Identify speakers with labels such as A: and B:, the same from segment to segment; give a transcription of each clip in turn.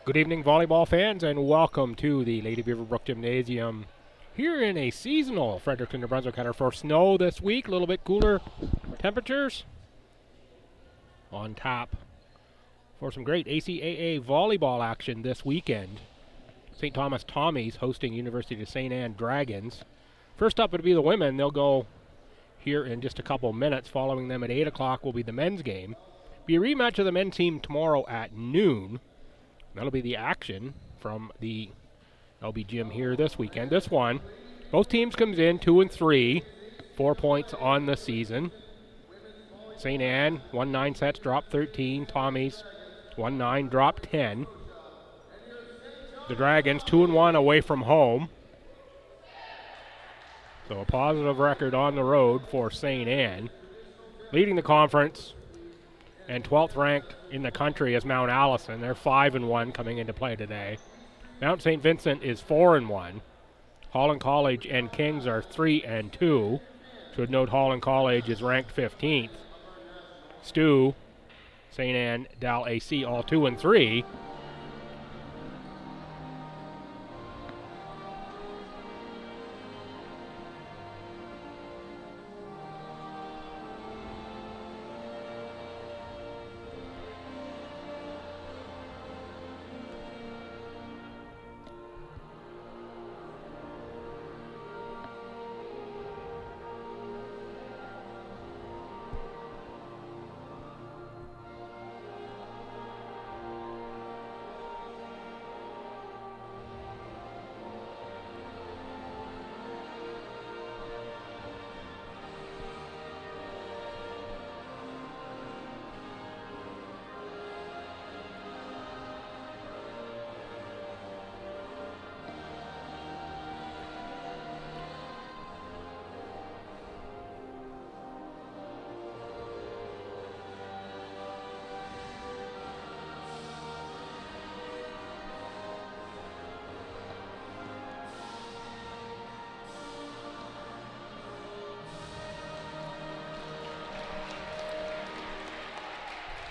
A: Good evening, volleyball fans, and welcome to the Lady Beaverbrook Gymnasium here in a seasonal Fredericton, New Brunswick. Had our first snow this week, a little bit cooler temperatures on tap for some great ACAA volleyball action this weekend. St. Thomas Tommies hosting University of St. Anne Dragons. First up would be the women. They'll go here in just a couple minutes. Following them at 8 o'clock will be the men's game. Be a rematch of the men's team tomorrow at noon. That'll be the action from the LB Gym here this weekend. This one, both teams comes in 2-3, 4 points on the season. St. Anne won 9 sets, dropped 13. Tommies won 9, dropped 10. The Dragons 2-1 away from home. So a positive record on the road for St. Anne. Leading the conference and 12th ranked in the country is Mount Allison. They're 5-1 coming into play today. Mount St. Vincent is 4-1. Holland College and Kings are 3-2. Should note Holland College is ranked 15th. STU, St. Anne, Dal AC all 2-3.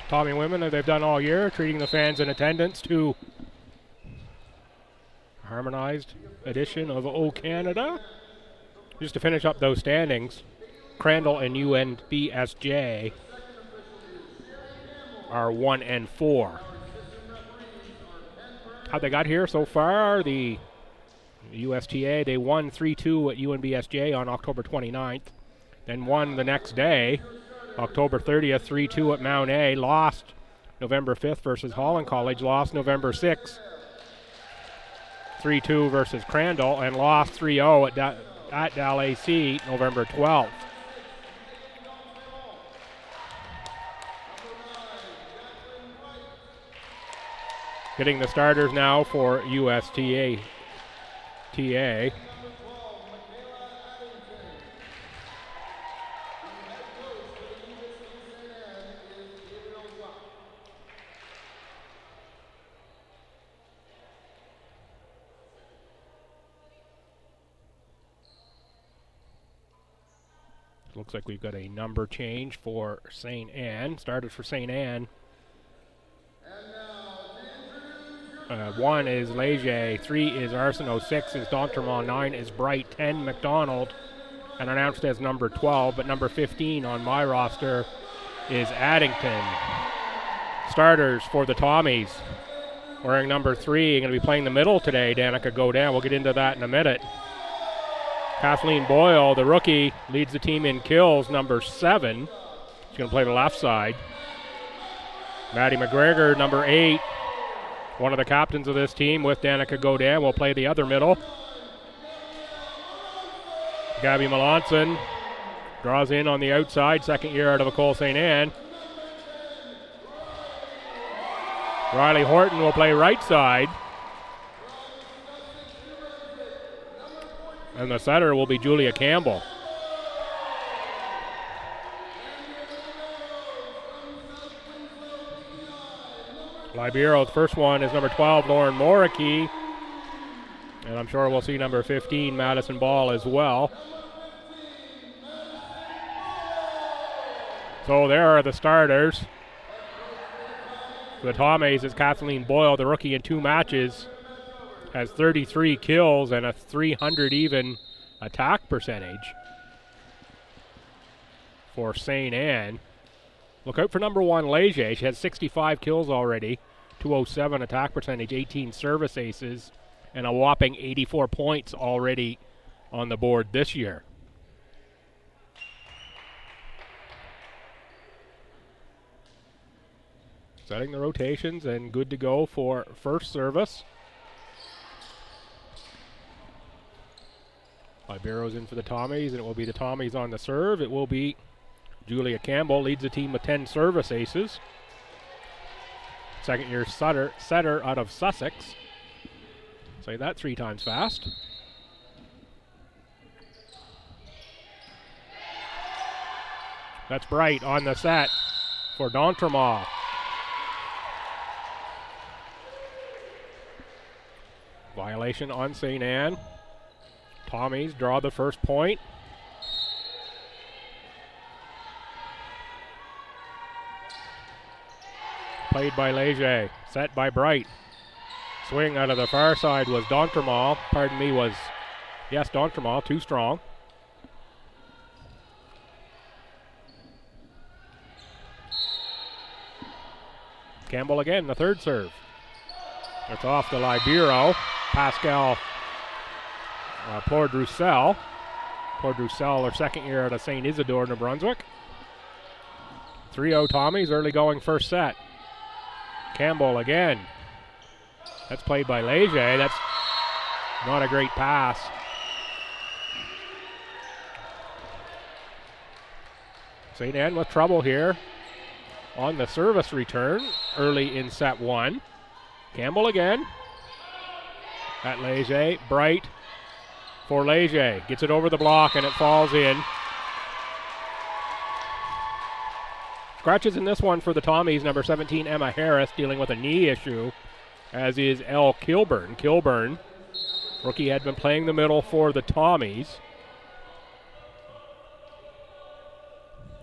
A: Tommy women, that they've done all year, treating the fans in attendance to a harmonized edition of O Canada. Just to finish up those standings, Crandall and UNBSJ are 1-4. How they got here so far, the USTA, they won 3-2 at UNBSJ on October 29th, then won the next day, October 30th, 3-2 at Mount A, lost November 5th versus Holland College, lost November 6th, 3-2 versus Crandall, and lost 3-0 at Dal AC November 12th. Getting the starters now for USTA. Looks like we've got a number change for St. Anne. Started for St. Anne. 1 is Leger, 3 is Arsenault, 6 is Doctremont, 9 is Bright, 10 McDonald, and announced as number 12, but number 15 on my roster is Addington. Starters for the Tommies. Wearing number 3, going to be playing the middle today, Danica Godin. We'll get into that in a minute. Kathleen Boyle, the rookie, leads the team in kills, number 7. She's going to play the left side. Maddie McGregor, number 8, one of the captains of this team with Danica Godin, will play the other middle. Gabby Melanson draws in on the outside, second year out of Ecole St. Anne. Riley Horton will play right side. And the setter will be Julia Campbell. Libero, the first one is number 12, Lauren Moricky. And I'm sure we'll see number 15, Madison Ball, as well. So there are the starters. For the Tommies is Kathleen Boyle, the rookie in 2 matches, has 33 kills and a 300 even attack percentage. For St. Anne, look out for number 1, Leger. She has 65 kills already, 207 attack percentage, 18 service aces, and a whopping 84 points already on the board this year. Setting the rotations and good to go for first service. Libero's in for the Tommies, and it will be the Tommies on the serve. It will be Julia Campbell, leads the team with 10 service aces. Second-year setter out of Sussex. Say that 3 times fast. That's Bright on the set for D'Entremont. Violation on St. Anne. Tommies draw the first point. Played by Leger, set by Bright. Swing out of the far side was D'Entremont. D'Entremont, too strong. Campbell again, the third serve. It's off the Libero. Pascal Plord-Roussel. Plord-Roussel, her second year out of St. Isidore, New Brunswick. 3-0 Tommies, early going first set. Campbell again. That's played by Leger. That's not a great pass. St. Anne with trouble here on the service return early in set 1. Campbell again. At Leger. Bright for Leger. Gets it over the block and it falls in. Scratches in this one for the Tommies. Number 17, Emma Harris, dealing with a knee issue, as is Elle Kilburn. Kilburn, rookie, had been playing the middle for the Tommies.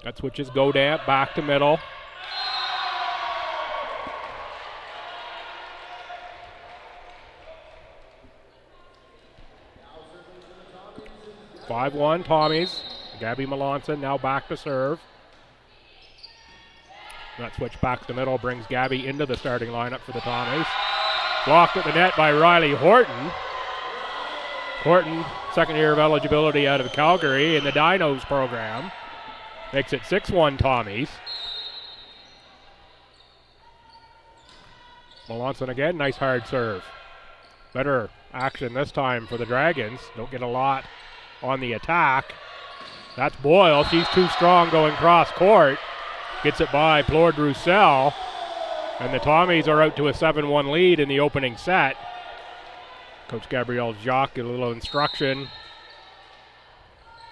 A: That switches Godin back to middle. (5-1) Tommies. Gabby Melanson now back to serve. That switch back to middle brings Gabby into the starting lineup for the Tommies. Blocked at the net by Riley Horton. Horton, second year of eligibility out of Calgary in the Dinos program. Makes it 6-1 Tommies. Melanson again, nice hard serve. Better action this time for the Dragons. Don't get a lot on the attack. That's Boyle. She's too strong going cross court. Gets it by Plord-Roussel. And the Tommies are out to a 7-1 lead in the opening set. Coach Gabrielle Jacques, a little instruction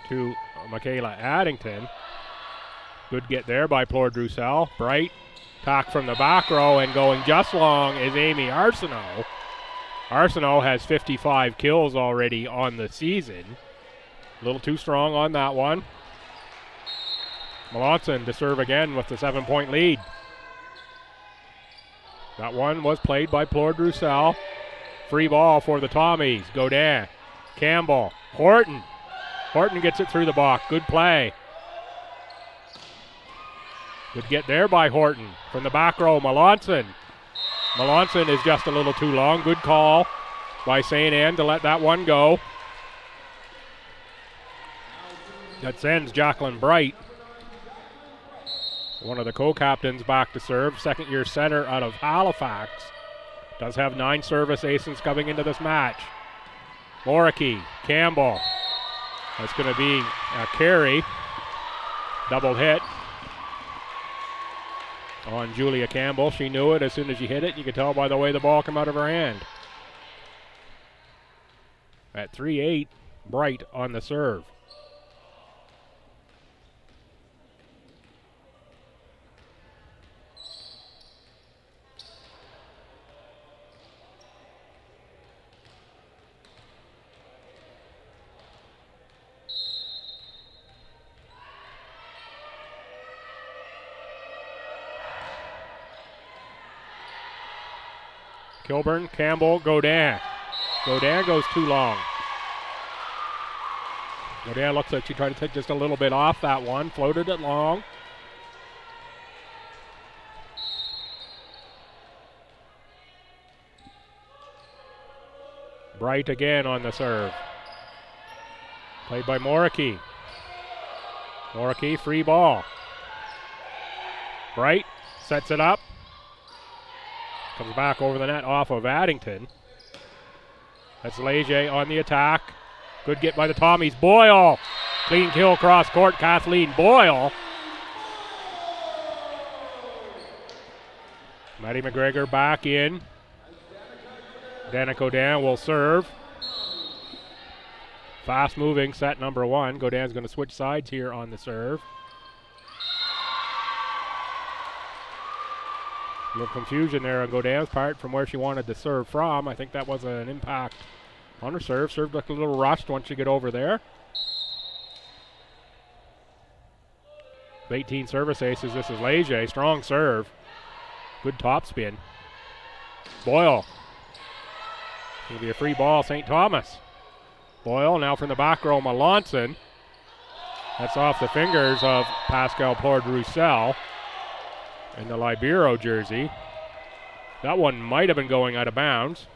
A: to Michaela Addington. Good get there by Plord-Roussel. Bright, tack from the back row, and going just long is Amy Arsenault. Arsenault has 55 kills already on the season. A little too strong on that one. Melanson to serve again with the 7-point lead. That one was played by Plord-Roussel. Free ball for the Tommies. Godin, Campbell, Horton. Horton gets it through the block. Good play. Good get there by Horton. From the back row, Melanson. Melanson is just a little too long. Good call by St. Anne to let that one go. That sends Jacqueline Bright, one of the co-captains, back to serve. Second-year center out of Halifax. Does have 9 service aces coming into this match. Moricky, Campbell. That's going to be a carry. Double hit on Julia Campbell. She knew it as soon as she hit it. You could tell by the way the ball came out of her hand. At 3-8, Bright on the serve. Kilburn, Campbell, Godin. Godin goes too long. Godin looks like she tried to take just a little bit off that one. Floated it long. Bright again on the serve. Played by Moriarty. Moriarty, free ball. Bright sets it up. Comes back over the net off of Addington. That's Leger on the attack. Good get by the Tommies. Boyle. Clean kill across court. Kathleen Boyle. Maddie McGregor back in. Danica Godin will serve. Fast moving set number one. Godin's going to switch sides here on the serve. A little confusion there on Godin's part from where she wanted to serve from. I think that was an impact on her serve. Served like a little rushed once you get over there. 18 service aces. This is Leger. Strong serve. Good top spin. Boyle. It'll be a free ball, St. Thomas. Boyle now from the back row, Melanson. That's off the fingers of Pascal Port-Roussel in the Libero jersey. That one might have been going out of bounds.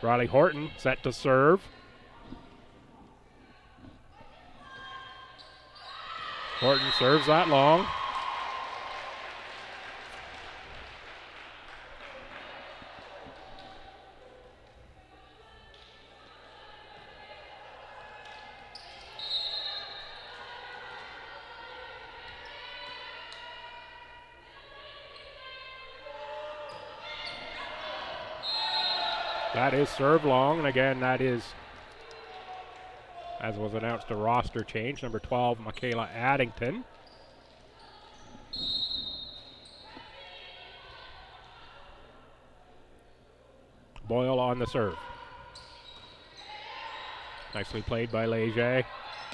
A: Riley Horton set to serve. Horton serves that long. That is serve long, and again, that is, as was announced, a roster change. Number 12, Michaela Addington. Boyle on the serve. Nicely played by Leger.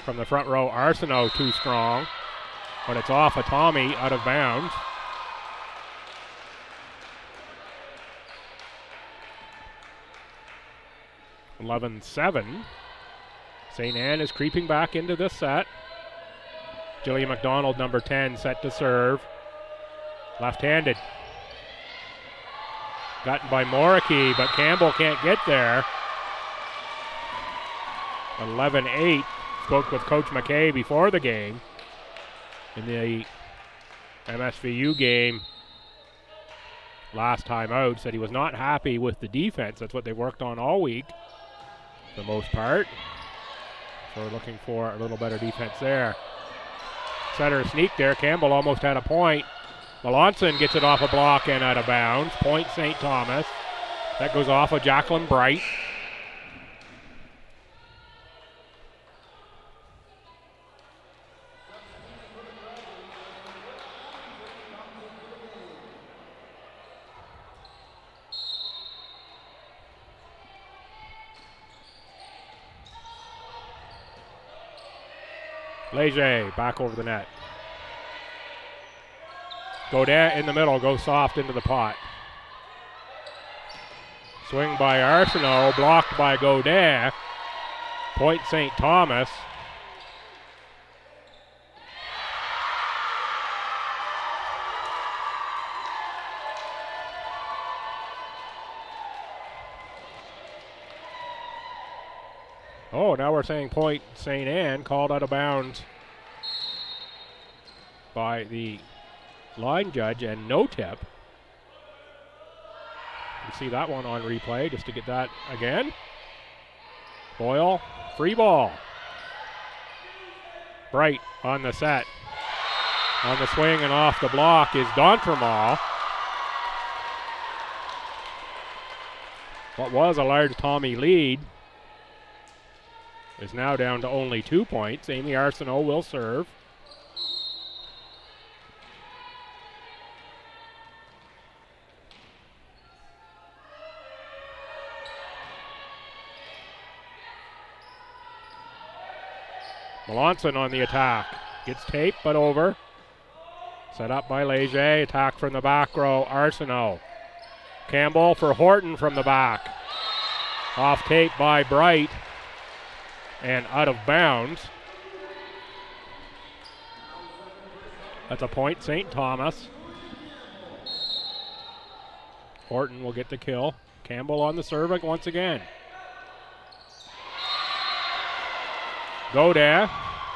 A: From the front row, Arsenault too strong, but it's off a Tommy out of bounds. (11-7). St. Anne is creeping back into this set. Jillian McDonald, number 10, set to serve. Left-handed. Gotten by Moriarty, but Campbell can't get there. 11-8. Spoke with Coach McKay before the game. In the MSVU game last time out, said he was not happy with the defense. That's what they worked on all week, for the most part. So we're looking for a little better defense there. Center sneak there. Campbell almost had a point. Melanson gets it off a block and out of bounds. Point St. Thomas. That goes off of Jacqueline Bright. Leger back over the net. Godin in the middle, goes soft into the pot. Swing by Arsenault, blocked by Godin. Point St. Thomas. Oh, now we're saying point St. Anne, called out of bounds by the line judge and no tip. You see that one on replay just to get that again. Boyle, free ball. Bright on the set. On the swing and off the block is D'Entremont. What was a large Tommy lead is now down to only 2 points. Amy Arsenault will serve. Melanson on the attack. Gets taped, but over. Set up by Leger. Attack from the back row. Arsenault. Campbell for Horton from the back. Off tape by Bright. And out of bounds. That's a point, St. Thomas. Horton will get the kill. Campbell on the serve once again. Godin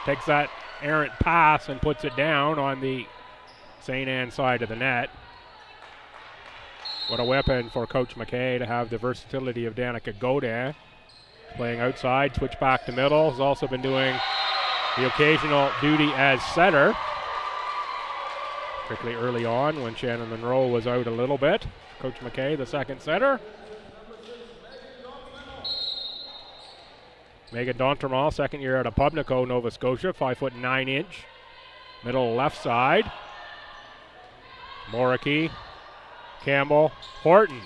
A: takes that errant pass and puts it down on the St. Anne side of the net. What a weapon for Coach McKay to have the versatility of Danica Godin. Playing outside, switch back to middle. Has also been doing the occasional duty as setter. Particularly early on when Shannon Monroe was out a little bit. Coach McKay, the second setter. Megan D'Entremont, second year out of Pubnico, Nova Scotia, 5'9". Middle left side. Moricky, Campbell, Horton.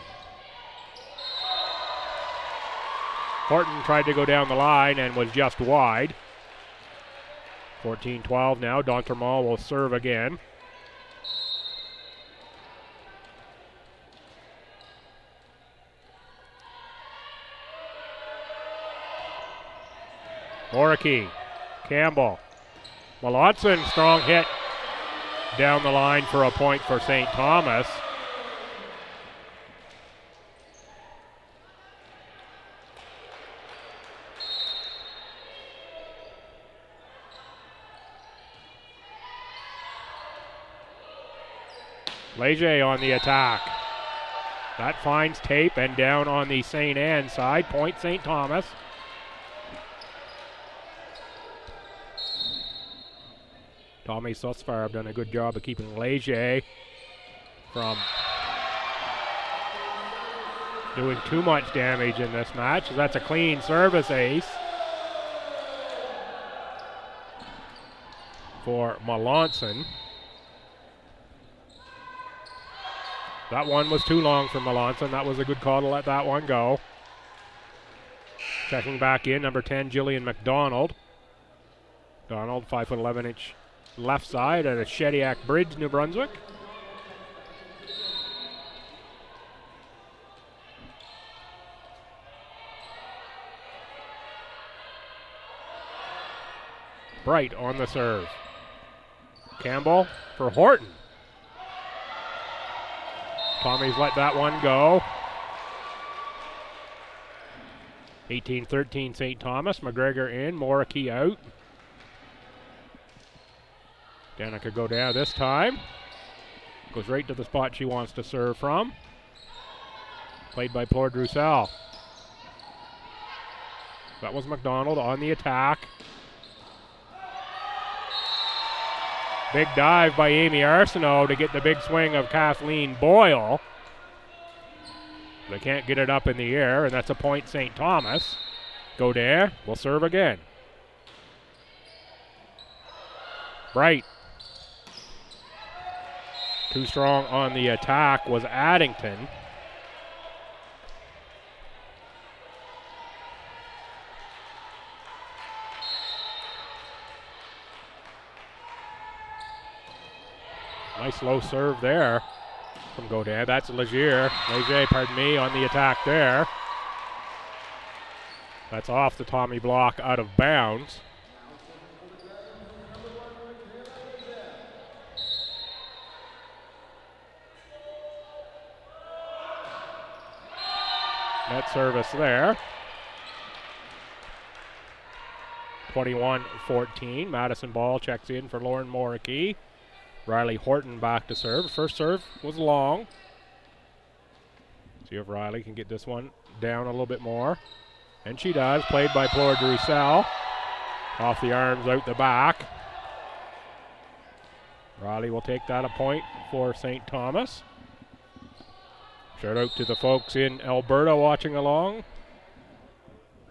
A: Horton tried to go down the line and was just wide. 14-12 now. D'Entremont will serve again. Moricky, Campbell, Melanson, strong hit down the line for a point for St. Thomas. Leger on the attack. That finds tape and down on the St. Anne side. Point St. Thomas. Tommy Susfar have done a good job of keeping Leger from doing too much damage in this match. That's a clean service ace for Melanson. That one was too long for Melanson. That was a good call to let that one go. Checking back in, number 10, Jillian McDonald. Donald, 5'11" left side at a Shediac Bridge, New Brunswick. Bright on the serve. Campbell for Horton. Tommy's let that one go. 18-13 St. Thomas. McGregor in, Moricky out. Danica Godin this time. Goes right to the spot she wants to serve from. Played by Plord Roussel. That was McDonald on the attack. Big dive by Amy Arsenault to get the big swing of Kathleen Boyle. They can't get it up in the air, and that's a point St. Thomas. Godin will serve again. Bright. Too strong on the attack was Addington. Nice low serve there from Godin. That's Leger, pardon me, on the attack there. That's off the Tommy block, out of bounds. Net service there. 21-14. Madison Ball checks in for Lauren Moricky. Riley Horton back to serve. First serve was long. See if Riley can get this one down a little bit more. And she does. Played by Plord Roussel. Off the arms, out the back. Riley will take that a point for St. Thomas. Shout out to the folks in Alberta watching along.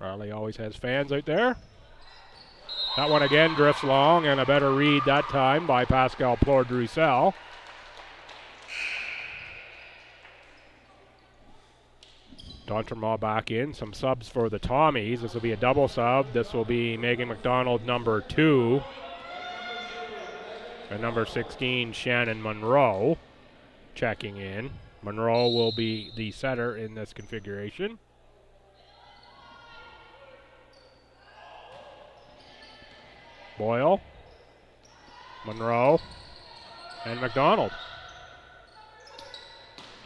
A: Riley always has fans out there. That one again drifts long, and a better read that time by Pascal Plord Roussel. D'Entremont back in. Some subs for the Tommies. This will be a double sub. This will be Megan McDonald, number 2. And number 16, Shannon Monroe, checking in. Monroe will be the setter in this configuration. Boyle, Monroe, and McDonald.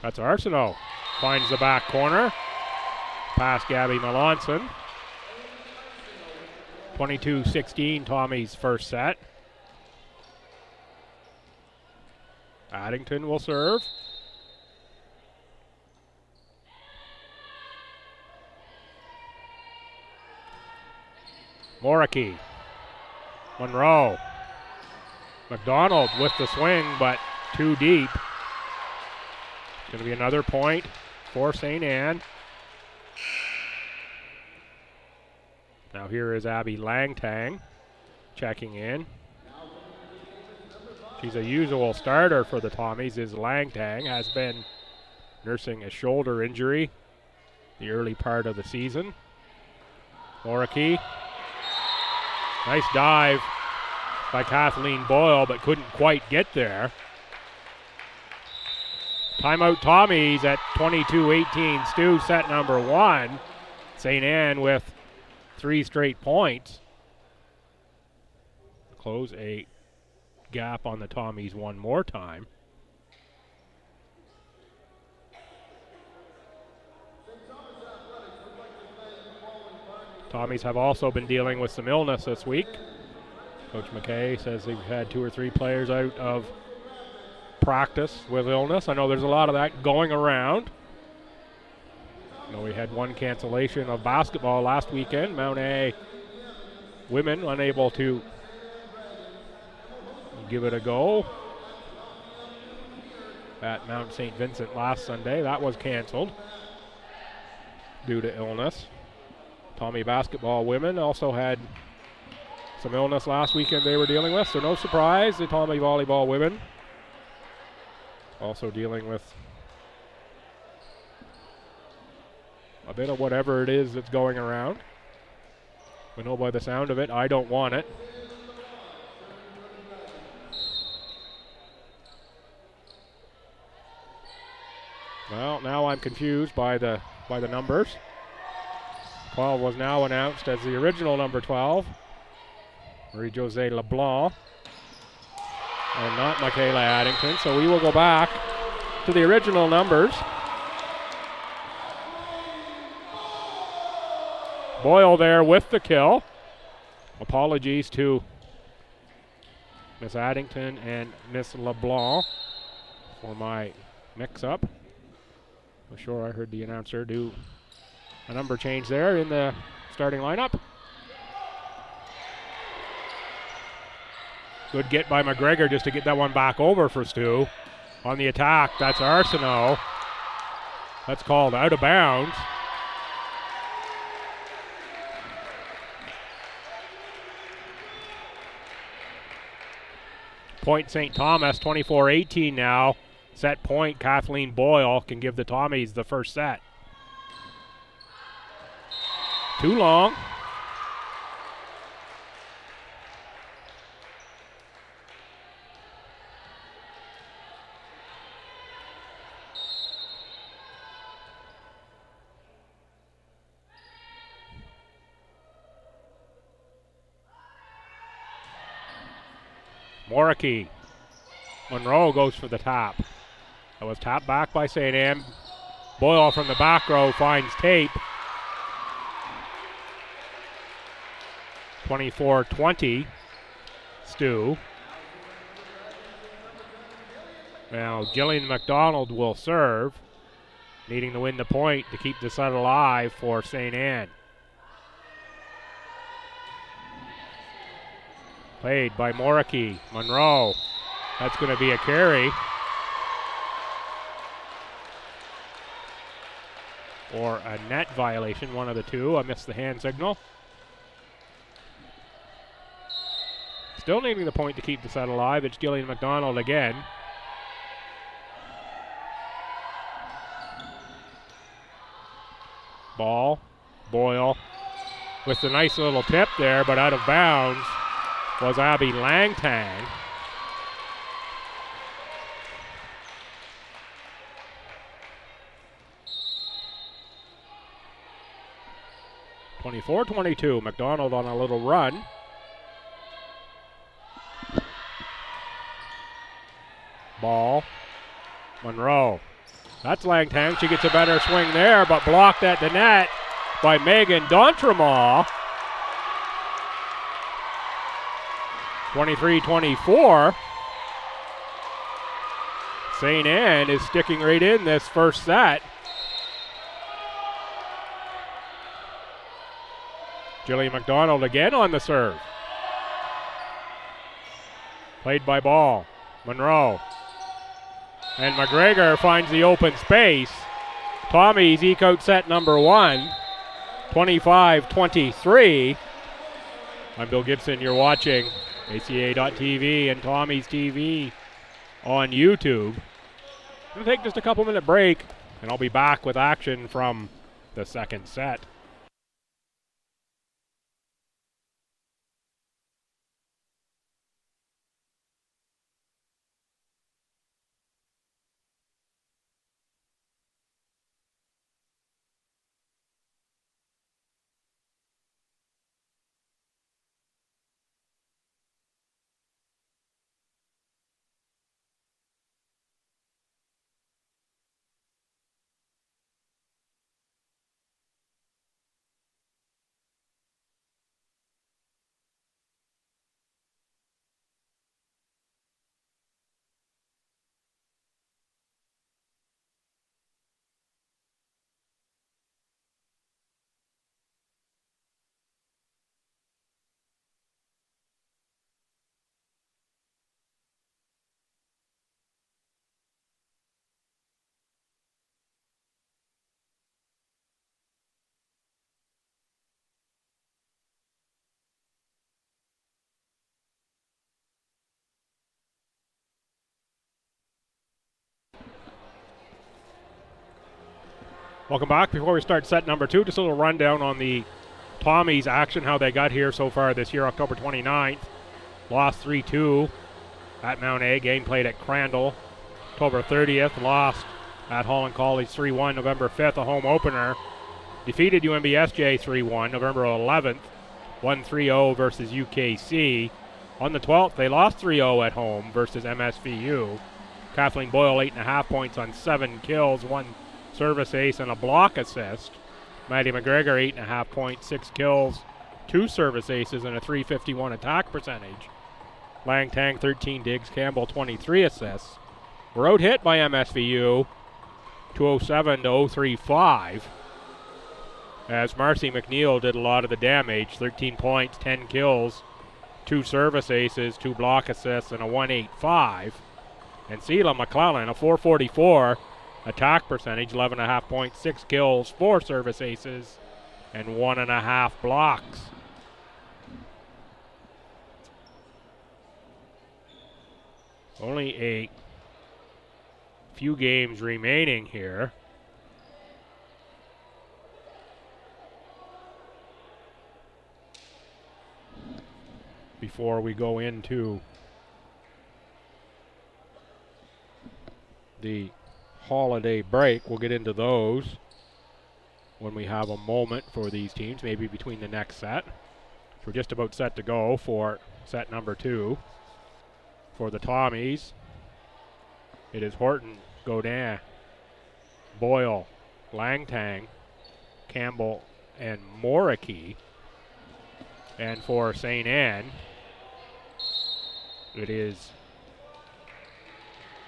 A: That's Arsenault. Finds the back corner. Past Gabby Melanson. 22-16, Tommy's first set. Addington will serve. Moriarty. Monroe. McDonald with the swing, but too deep. It's going to be another point for St. Anne. Now here is Abby Langtang checking in. She's a usual starter for the Tommies. Is Langtang, has been nursing a shoulder injury the early part of the season. Moriarty. Nice dive by Kathleen Boyle, but couldn't quite get there. Timeout Tommies at 22-18. STU set number 1. St. Anne with 3 straight points. Close a gap on the Tommies one more time. Tommies have also been dealing with some illness this week. Coach McKay says they've had 2 or 3 players out of practice with illness. I know there's a lot of that going around. I know we had 1 cancellation of basketball last weekend. Mount A women unable to give it a go at Mount St. Vincent last Sunday. That was canceled due to illness. Tommy basketball women also had some illness last weekend they were dealing with, so no surprise. The Tommy volleyball women also dealing with a bit of whatever it is that's going around. We know by the sound of it, I don't want it. Well, now I'm confused by the numbers. 12 was now announced as the original number 12. Marie-Josée LeBlanc. And not Michaela Addington. So we will go back to the original numbers. Boyle there with the kill. Apologies to Miss Addington and Miss LeBlanc for my mix-up. I'm sure I heard the announcer do a number change there in the starting lineup. Good get by McGregor just to get that one back over for Stu. On the attack, that's Arsenault. That's called out of bounds. Point St. Thomas, 24-18 now. Set point, Kathleen Boyle can give the Tommies the first set. Too long. Moriarty. Monroe goes for the tap. That was tapped back by St. Anne. Boyle from the back row finds tape. 24-20. Stu. Now Jillian McDonald will serve, needing to win the point to keep the set alive for St. Anne. Played by Moriarty. Monroe. That's going to be a carry. Or a net violation, one of the two. I missed the hand signal. Still needing the point to keep the set alive. It's Jillian McDonald again. Ball. Boyle with the nice little tip there, but out of bounds was Abby Langtang. 24-22. McDonald on a little run. Ball. Monroe. That's Langtang. She gets a better swing there, but blocked at the net by Megan D'Entremont. 23-24. St. Anne is sticking right in this first set. Jillian McDonald again on the serve. Played by Ball. Monroe. And McGregor finds the open space. Tommies eke out set number 1. 25-23. I'm Bill Gibson. You're watching ACAA.tv and Tommy's TV on YouTube. We'll take just a couple-minute break, and I'll be back with action from the second set. Welcome back. Before we start set number 2, just a little rundown on the Tommies action, how they got here so far this year. October 29th, lost 3-2 at Mount A. Game played at Crandall. October 30th, lost at Holland College 3-1. November 5th, a home opener. Defeated UMBSJ 3-1. November 11th, won 3-0 versus UKC. On the 12th, they lost 3-0 at home versus MSVU. Kathleen Boyle, 8.5 points on 7 kills, 1 service ace and a block assist. Maddie McGregor, 8.5 points, 6 kills, 2 service aces and a .351 attack percentage. Lang Tang, 13 digs. Campbell, 23 assists. We're out hit by MSVU, 207 to 035. As Marcy McNeil did a lot of the damage, 13 points, 10 kills, 2 service aces, 2 block assists, and a 185. And Sheila McClellan, a .444 attack percentage, 11.5 points, 6 kills, 4 service aces, and 1.5 blocks. Only a few games remaining here. Before we go into the holiday break. We'll get into those when we have a moment for these teams, maybe between the next set. So we're just about set to go for set number 2. For the Tommies, it is Horton, Godin, Boyle, Langtang, Campbell, and Moriarty. And for St. Anne, it is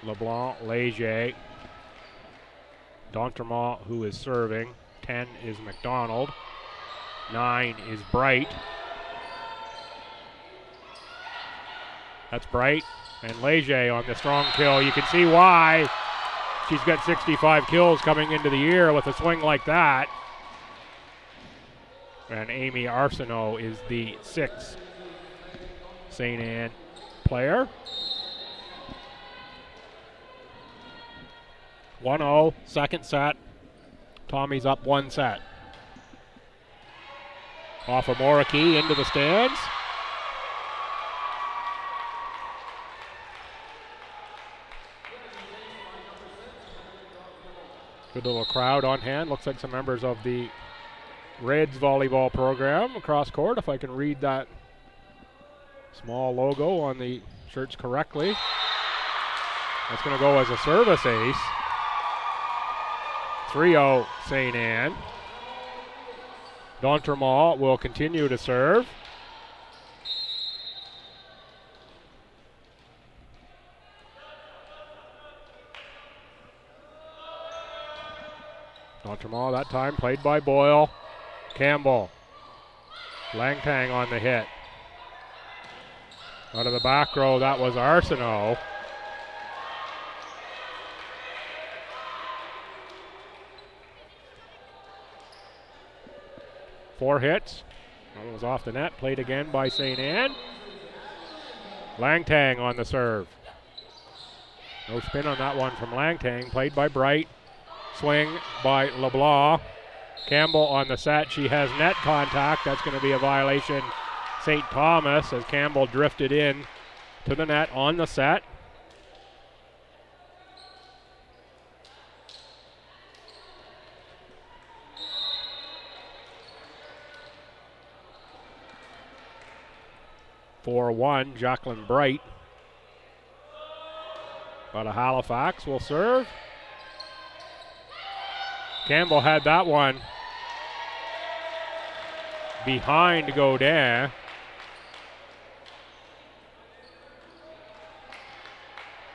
A: LeBlanc, Leger, D'Entremont, who is serving. 10 is McDonald. 9 is Bright. That's Bright. And Leger on the strong kill. You can see why she's got 65 kills coming into the year with a swing like that. And Amy Arsenault is the 6th St. Anne player. 1-0, second set. Tommy's up 1 set. Off of Moriarty into the stands. Good little crowd on hand. Looks like some members of the Reds volleyball program across court, if I can read that small logo on the shirts correctly. That's going to go as a service ace. 3-0 St. Anne. D'Entremont will continue to serve. D'Entremont that time played by Boyle. Campbell. Langtang on the hit. Out of the back row, that was Arsenault. Four hits. One was off the net. Played again by St. Anne. Langtang on the serve. No spin on that one from Langtang. Played by Bright. Swing by LeBlanc. Campbell on the set. She has net contact. That's going to be a violation. St. Thomas as Campbell drifted in to the net on the set. (4-1) Jacqueline Bright out of Halifax will serve. Campbell had that one behind Godin.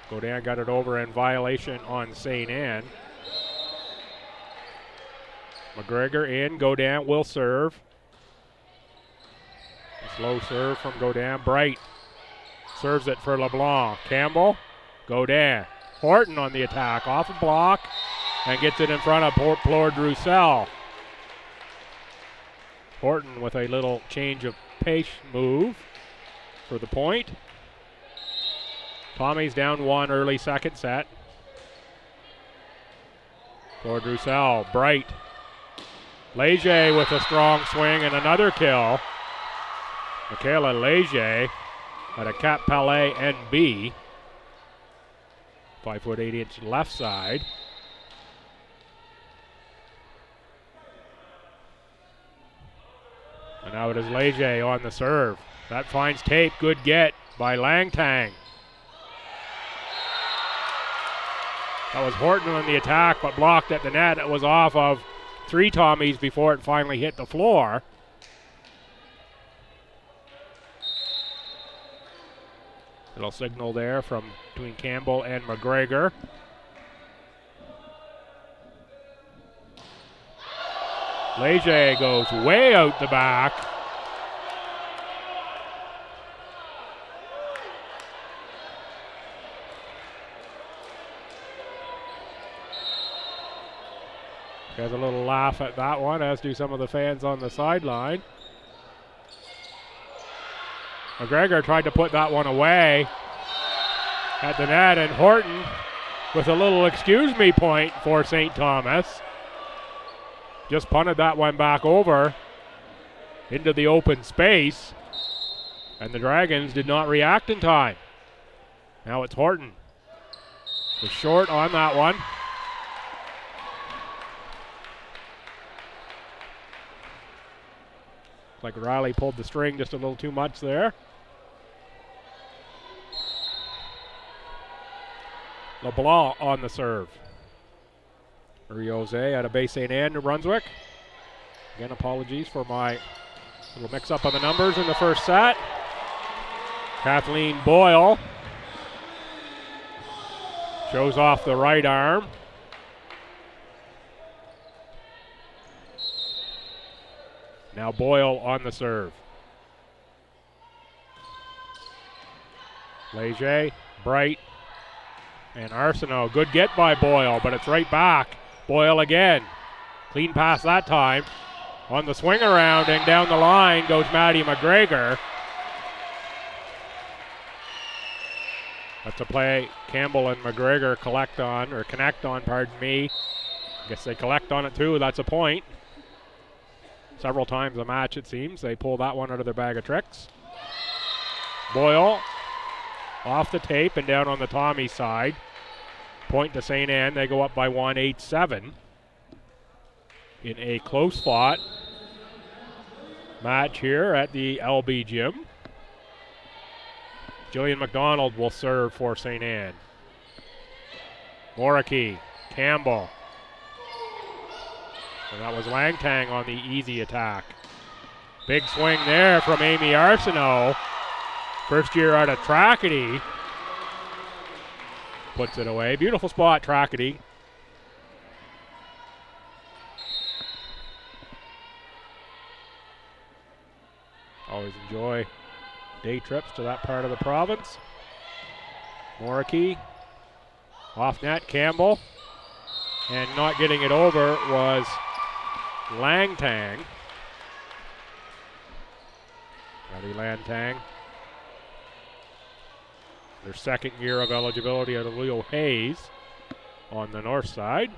A: Godin got it over in violation on St. Anne. McGregor in. Godin will serve. A slow serve from Godin. Bright serves it for LeBlanc. Campbell. Godin. Horton on the attack. Off a block. And gets it in front of Plord-Roussel. Horton with a little change of pace move for the point. Tommy's down one early second set. Plord-Roussel, Bright. Leger with a strong swing and another kill. Michaela Leger at a Cap Palais NB. 5'8" left side. And now it is Leger on the serve. That finds tape. Good get by Langtang. That was Horton on the attack, but blocked at the net. It was off of three Tommies before it finally hit the floor. Little signal there from between Campbell and McGregor. Leger goes way out the back. Has a little laugh at that one, as do some of the fans on the sideline. McGregor tried to put that one away at the net, and Horton with a little excuse me point for St. Thomas. Just punted that one back over into the open space, and the Dragons did not react in time. Now it's Horton. Was short on that one. Like Riley pulled the string just a little too much there. LeBlanc on the serve. Marie-Jose out of Bay St. Anne, New Brunswick. Again, apologies for my little mix-up on the numbers in the first set. Kathleen Boyle shows off the right arm. Now Boyle on the serve. Leger, Bright, and Arsenault. Good get by Boyle, but it's right back. Boyle again. Clean pass that time. On the swing around and down the line goes Maddie McGregor. That's a play Campbell and McGregor connect on, pardon me. I guess they collect on it too, that's a point. Several times a match it seems. They pull that one out of their bag of tricks. Boyle off the tape and down on the Tommy side. Point to St. Anne. They go up by 1, 8-7. In a close fought match here at the LB Gym. Jillian McDonald will serve for St. Anne. Moriki, Campbell. And that was Langtang on the easy attack. Big swing there from Amy Arsenault. First year out of Tracadie. Puts it away. Beautiful spot, Tracadie. Always enjoy day trips to that part of the province. Moriki. Off net, Campbell. And not getting it over was Langtang. Maddie Langtang. Their second year of eligibility at Leo Hayes on the north side.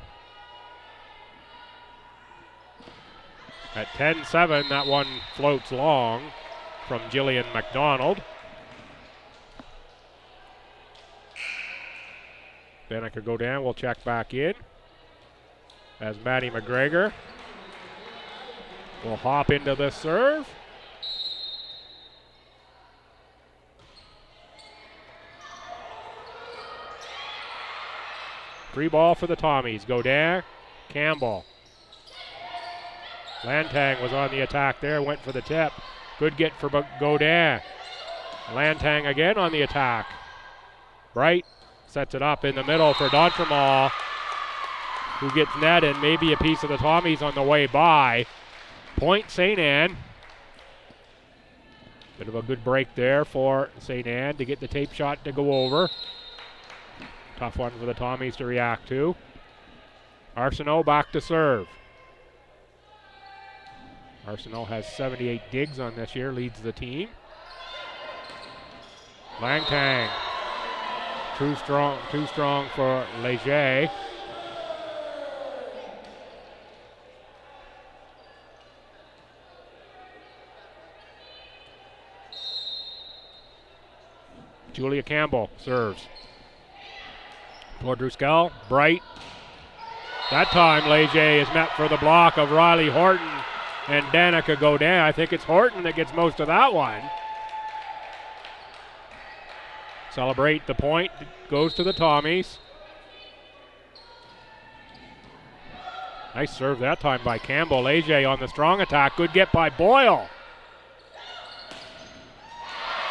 A: At 10-7, that one floats long from Jillian McDonald. Danica Godin will check back in as Maddie McGregor will hop into this serve. Free ball for the Tommies. Godin, Campbell. Langtang was on the attack there, went for the tip. Good get for Godin. Langtang again on the attack. Bright sets it up in the middle for D'Entremont, who gets net and maybe a piece of the Tommies on the way by. Point St. Anne. Bit of a good break there for St. Anne to get the tape shot to go over. Tough one for the Tommies to react to. Arsenault back to serve. Arsenault has 78 digs on this year, leads the team. Langtang, too strong for Leger. Julia Campbell serves. Driscoll, Bright. That time Leger is met for the block of Riley Horton and Danica Godin. I think it's Horton that gets most of that one. Celebrate the point. Goes to the Tommies. Nice serve that time by Campbell. Leger on the strong attack. Good get by Boyle.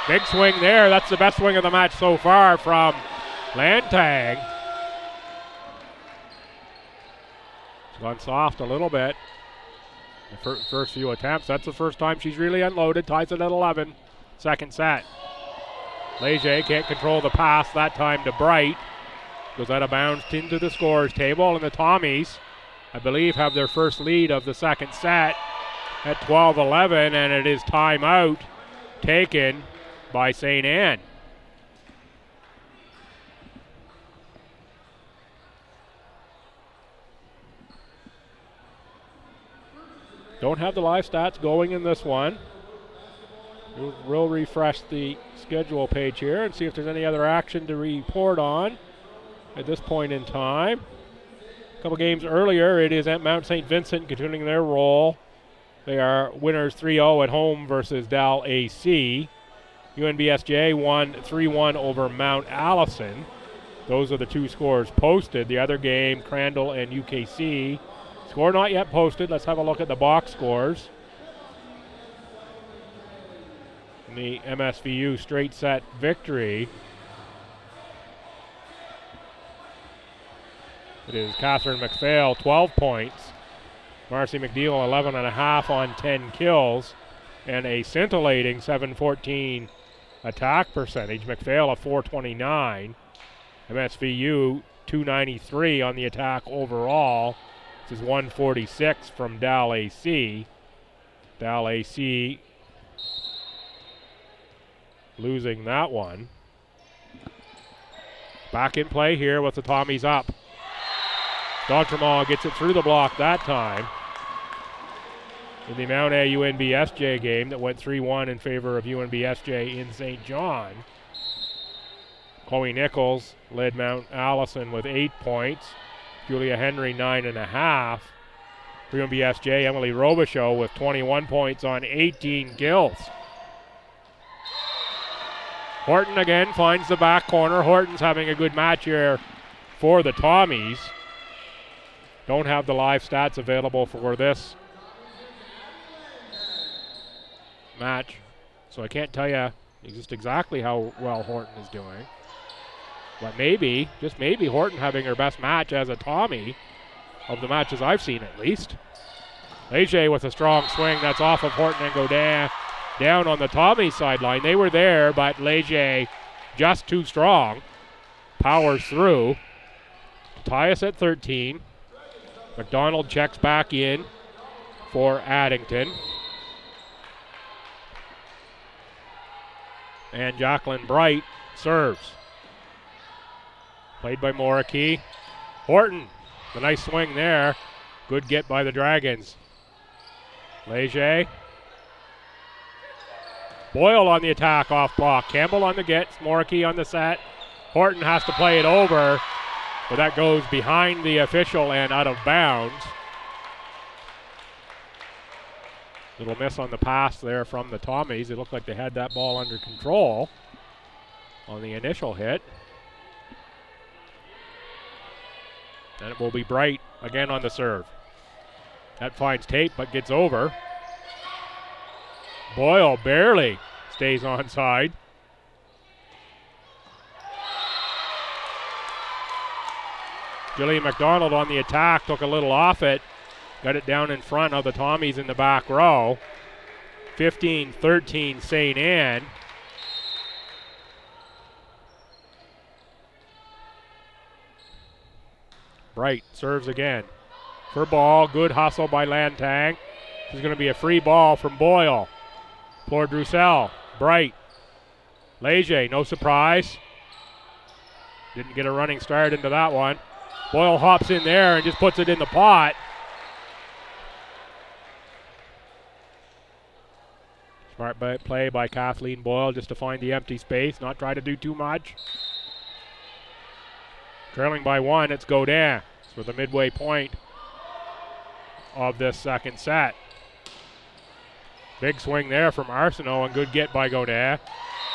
A: Big swing there. That's the best swing of the match so far from Langtang. It's gone soft a little bit. The first few attempts. That's the first time she's really unloaded. Ties it at 11. Second set. Leger can't control the pass that time to Bright. Goes out of bounds into the scorers table. And the Tommies, I believe, have their first lead of the second set at 12-11. And it is timeout taken by St. Anne. Don't have the live stats going in this one. We'll refresh the schedule page here and see if there's any other action to report on at this point in time. A couple games earlier, it is at Mount St. Vincent continuing their role. They are winners 3-0 at home versus Dal AC. UNBSJ won 3-1 over Mount Allison. Those are the two scores posted. The other game, Crandall and UKC. Score not yet posted. Let's have a look at the box scores. In the MSVU straight set victory, it is Catherine McPhail, 12 points. Marcy McNeil, 11.5 on 10 kills. And a scintillating 714 attack percentage. McPhail, a 429. MSVU, 293 on the attack overall. This is 146 from Dal AC. Dal AC losing that one. Back in play here with the Tommies up. D'Entremont gets it through the block that time. In the Mount A UNBSJ game that went 3-1 in favor of UNBSJ in St. John. Chloe Nichols led Mount Allison with 8 points. Julia Henry, 9.5. For UMBSJ, Emily Robichaud with 21 points on 18 kills. Horton again finds the back corner. Horton's having a good match here for the Tommies. Don't have the live stats available for this match, so I can't tell you just exactly how well Horton is doing. But maybe, just maybe, Horton having her best match as a Tommy of the matches I've seen at least. Leger with a strong swing. That's off of Horton and Godin down on the Tommy sideline. They were there, but Leger just too strong. Powers through. Tie us at 13. McDonald checks back in for Addington. And Jacqueline Bright serves. Played by Moriki. Horton, the nice swing there. Good get by the Dragons. Leger. Boyle on the attack off block. Campbell on the get. Moriki on the set. Horton has to play it over, but that goes behind the official and out of bounds. Little miss on the pass there from the Tommies. It looked like they had that ball under control on the initial hit. And it will be Bright again on the serve. That finds Tate but gets over. Boyle barely stays onside. Jillian McDonald on the attack, took a little off it. Got it down in front of the Tommies in the back row. 15-13 St. Anne. Bright serves again. For ball, good hustle by Lantang. This is going to be a free ball from Boyle. Claude Roussel, Bright. Leger, no surprise. Didn't get a running start into that one. Boyle hops in there and just puts it in the pot. Smart play by Kathleen Boyle just to find the empty space, not try to do too much. Trailing by one, it's Godin for the midway point of this second set. Big swing there from Arsenault and good get by Godin.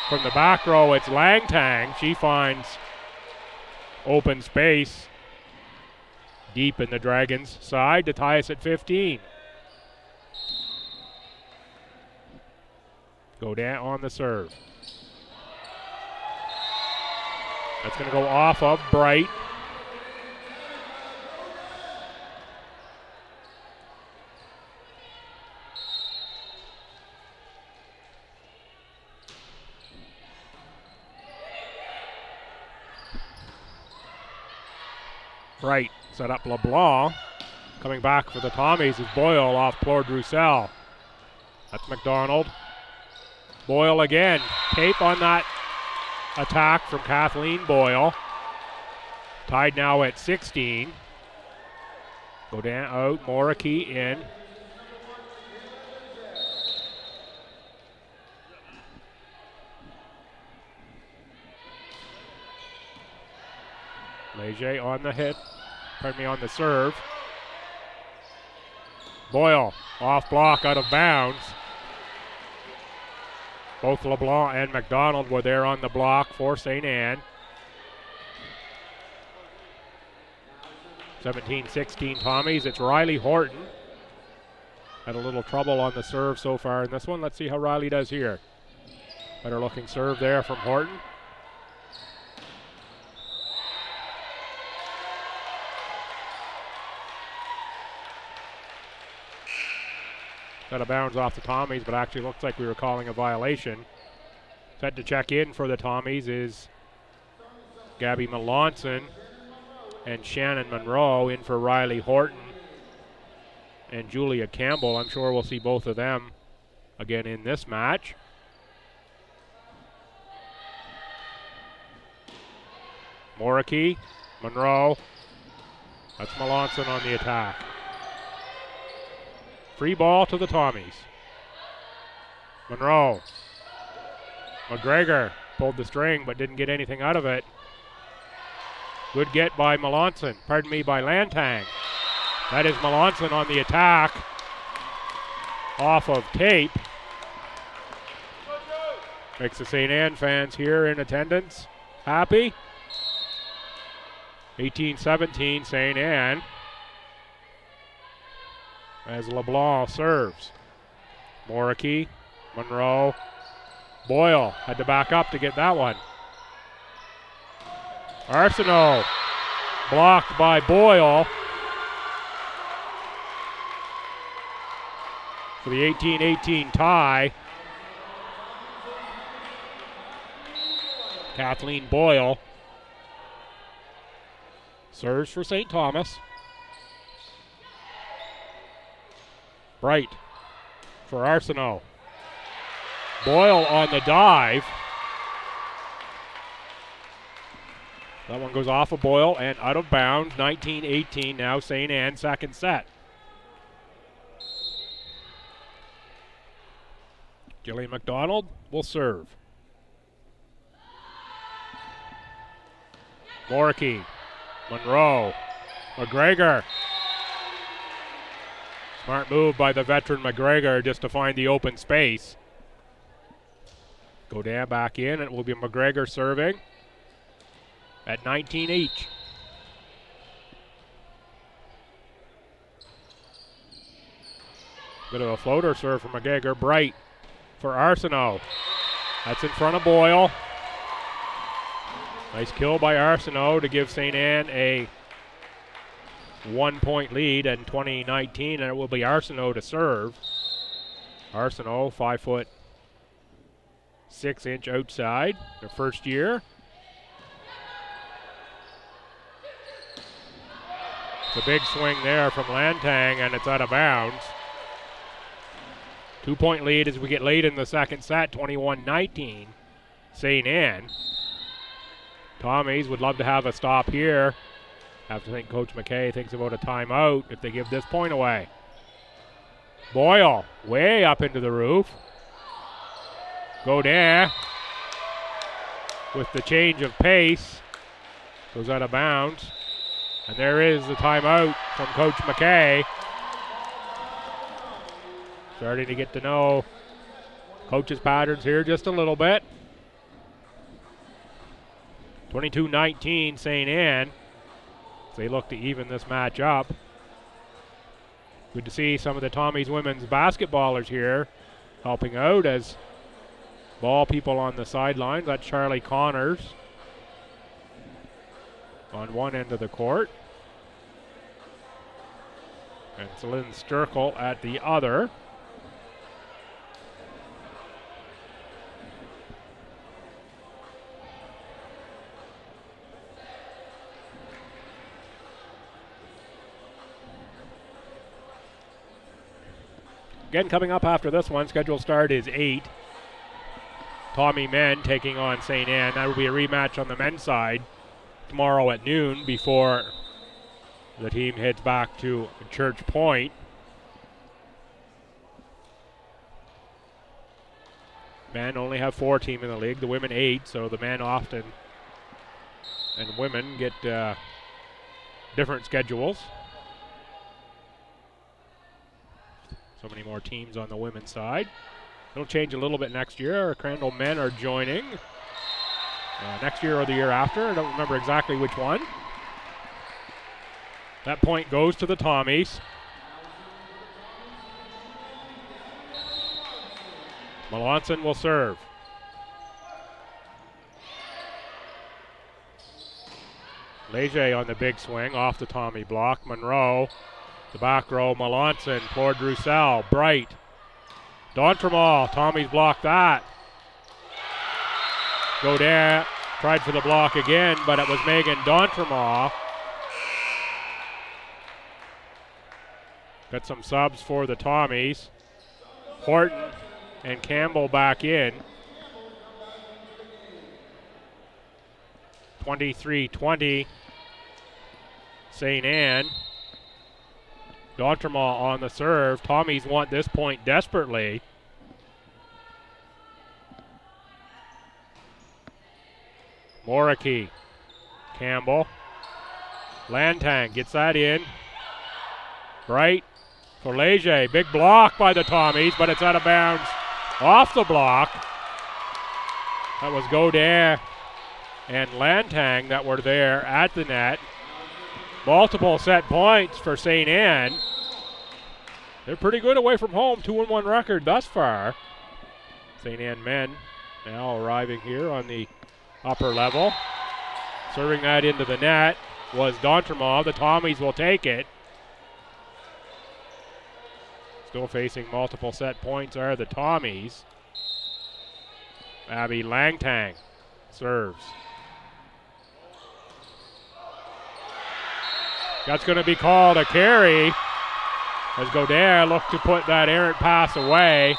A: From the back row, it's Langtang. She finds open space deep in the Dragons' side to tie us at 15. Godin on the serve. That's going to go off of Bright. Bright set up LeBlanc. Coming back for the Tommies is Boyle off Claude Roussel. That's McDonald. Boyle again. Tape on that attack from Kathleen Boyle. Tied now at 16. Godin out, Moriki in. Leger on the hit. On the serve. Boyle off block, out of bounds. Both LeBlanc and McDonald were there on the block for St. Anne. 17-16 Tommies. It's Riley Horton. Had a little trouble on the serve so far in this one. Let's see how Riley does here. Better looking serve there from Horton. Out of bounds off the Tommies, but actually looks like we were calling a violation. Set to check in for the Tommies is Gabby Melanson and Shannon Monroe. In for Riley Horton and Julia Campbell. I'm sure we'll see both of them again in this match. Moriki, Monroe. That's Melanson on the attack. Free ball to the Tommies. Monroe. McGregor pulled the string but didn't get anything out of it. Good get by Melanson. By Lantang. That is Melanson on the attack. Off of tape. Makes the St. Anne fans here in attendance happy. 18-17 St. Anne. As LeBlanc serves. Moricky, Monroe, Boyle had to back up to get that one. Arsenault blocked by Boyle for the 18-18 tie. Kathleen Boyle serves for St. Thomas. Bright for Arsenault. Boyle on the dive. That one goes off of Boyle and out of bounds. 19-18 now, St. Anne, second set. Jillian McDonald will serve. Moricky, Monroe, McGregor. Smart move by the veteran McGregor just to find the open space. Godin back in, and it will be McGregor serving at 19 each. Bit of a floater serve from McGregor. Bright for Arsenault. That's in front of Boyle. Nice kill by Arsenault to give St. Anne a 1-point lead in 2019, and it will be Arsenault to serve. Arsenault, 5'6" outside, their first year. It's a big swing there from Lantang, and it's out of bounds. 2-point lead as we get late in the second set, 21-19, St. Anne. Tommies would love to have a stop here. Have to think Coach McKay thinks about a timeout if they give this point away. Boyle way up into the roof. Godin with the change of pace goes out of bounds. And there is the timeout from Coach McKay. Starting to get to know coach's patterns here just a little bit. 22-19 St. Anne. They look to even this match up. Good to see some of the Tommies women's basketballers here helping out as ball people on the sidelines. That's Charlie Connors on one end of the court. And Celine Sturkel at the other. Again, coming up after this one, scheduled start is 8. Tommy men taking on St. Anne. That will be a rematch on the men's side tomorrow at noon before the team heads back to Church Point. Men only have 4 teams in the league, the women 8, so the men often and women get different schedules. So many more teams on the women's side. It'll change a little bit next year. Crandall men are joining next year or the year after. I don't remember exactly which one. That point goes to the Tommies. Melanson will serve. Leger on the big swing off the Tommy block. Monroe. The back row, Melanson, Claude Roussel, Bright. D'Entremont, Tommy's blocked that. Godin tried for the block again, but it was Megan D'Entremont. Got some subs for the Tommies. Horton and Campbell back in. 23-20, St. Anne. D'Entremont on the serve. Tommies want this point desperately. Moricky. Campbell. Lantang gets that in. Bright for Leger. Big block by the Tommies, but it's out of bounds off the block. That was Godin and Lantang that were there at the net. Multiple set points for St. Anne. They're pretty good away from home, 2-1 record thus far. St. Anne men now arriving here on the upper level. Serving that into the net was Dontremont. The Tommies will take it. Still facing multiple set points are the Tommies. Abby Langtang serves. That's going to be called a carry as Godin looked to put that errant pass away.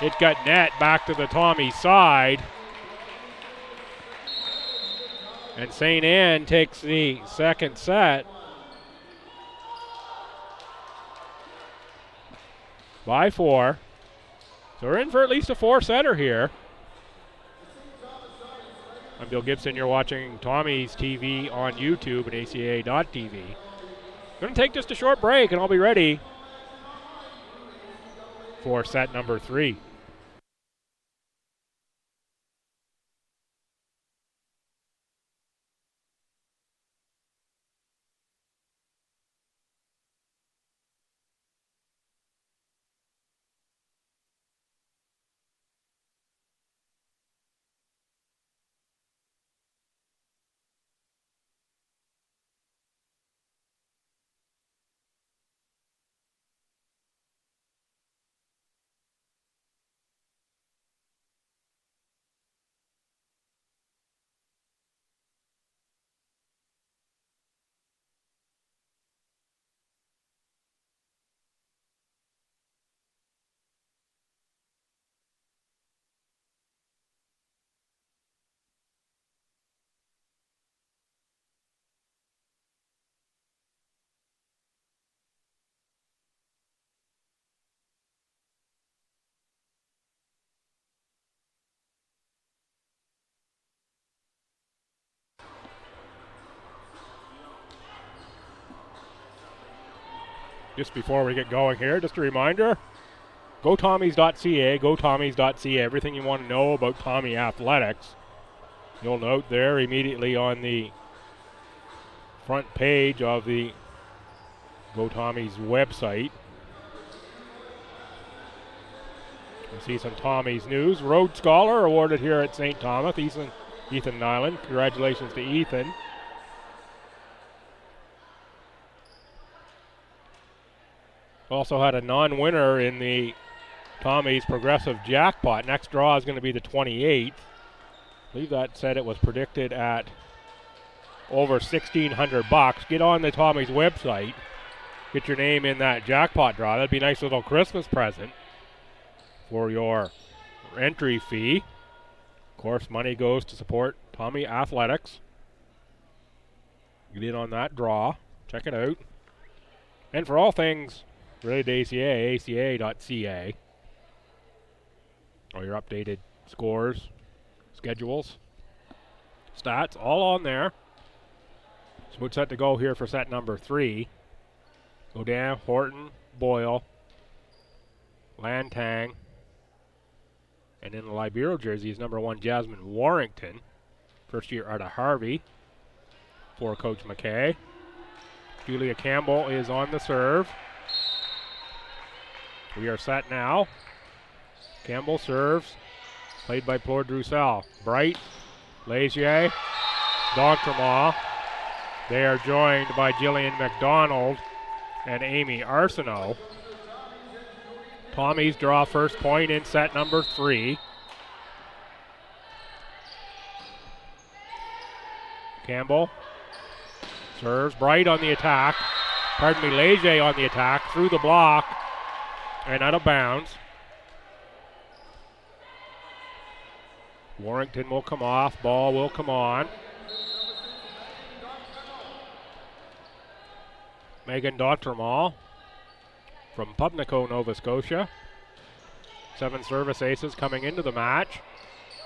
A: It got net back to the Tommies side. And St. Anne takes the second set by 4. So we're in for at least a 4-setter here. I'm Bill Gibson. You're watching Tommy's TV on YouTube and ACAA.tv. Going to take just a short break, and I'll be ready for set number 3. Just before we get going here, just a reminder, GoTommies.ca, GoTommies.ca, everything you want to know about Tommy Athletics. You'll note there immediately on the front page of the GoTommies website. You'll see some Tommy's news. Rhodes Scholar awarded here at St. Thomas, Ethan Nyland. Congratulations to Ethan. Also had a non-winner in the Tommy's Progressive Jackpot. Next draw is going to be the 28th. I believe that said it was predicted at over $1,600. Get on the Tommy's website. Get your name in that jackpot draw. That'd be a nice little Christmas present for your entry fee. Of course, money goes to support Tommy Athletics. Get in on that draw. Check it out. And for all things related to ACAA, ACAA.ca. All your updated scores, schedules, stats, all on there. So we're set to go here for set number 3. Godin, Horton, Boyle, Lantang, and in the Libero jersey is number 1, Jasmine Warrington. First year out of Harvey for Coach McKay. Julia Campbell is on the serve. We are set now. Campbell serves, played by Fleur Drusel. Bright, Legier, D'Entremont. They are joined by Jillian McDonald and Amy Arsenault. Tommies draw first point in set number 3. Campbell serves. Bright on the attack. Leger on the attack. Through the block and out of bounds. Warrington will come off. Ball will come on. Megan D'Entremont from Pubnico, Nova Scotia. 7 service aces coming into the match.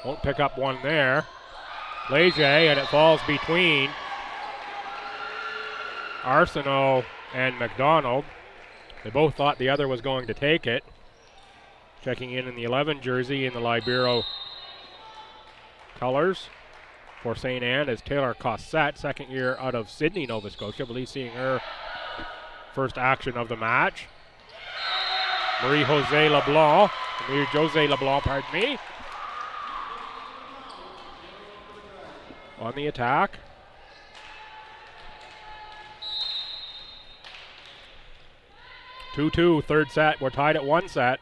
A: Won't pick up one there. Leger, and it falls between Arsenault and McDonald. They both thought the other was going to take it. Checking in the 11 jersey in the Libero colors for St. Anne is Taylor Cossette, second year out of Sydney, Nova Scotia. I believe seeing her first action of the match. Marie-Jose LeBlanc, pardon me. On the attack. Two, third set. We're tied at 1 set.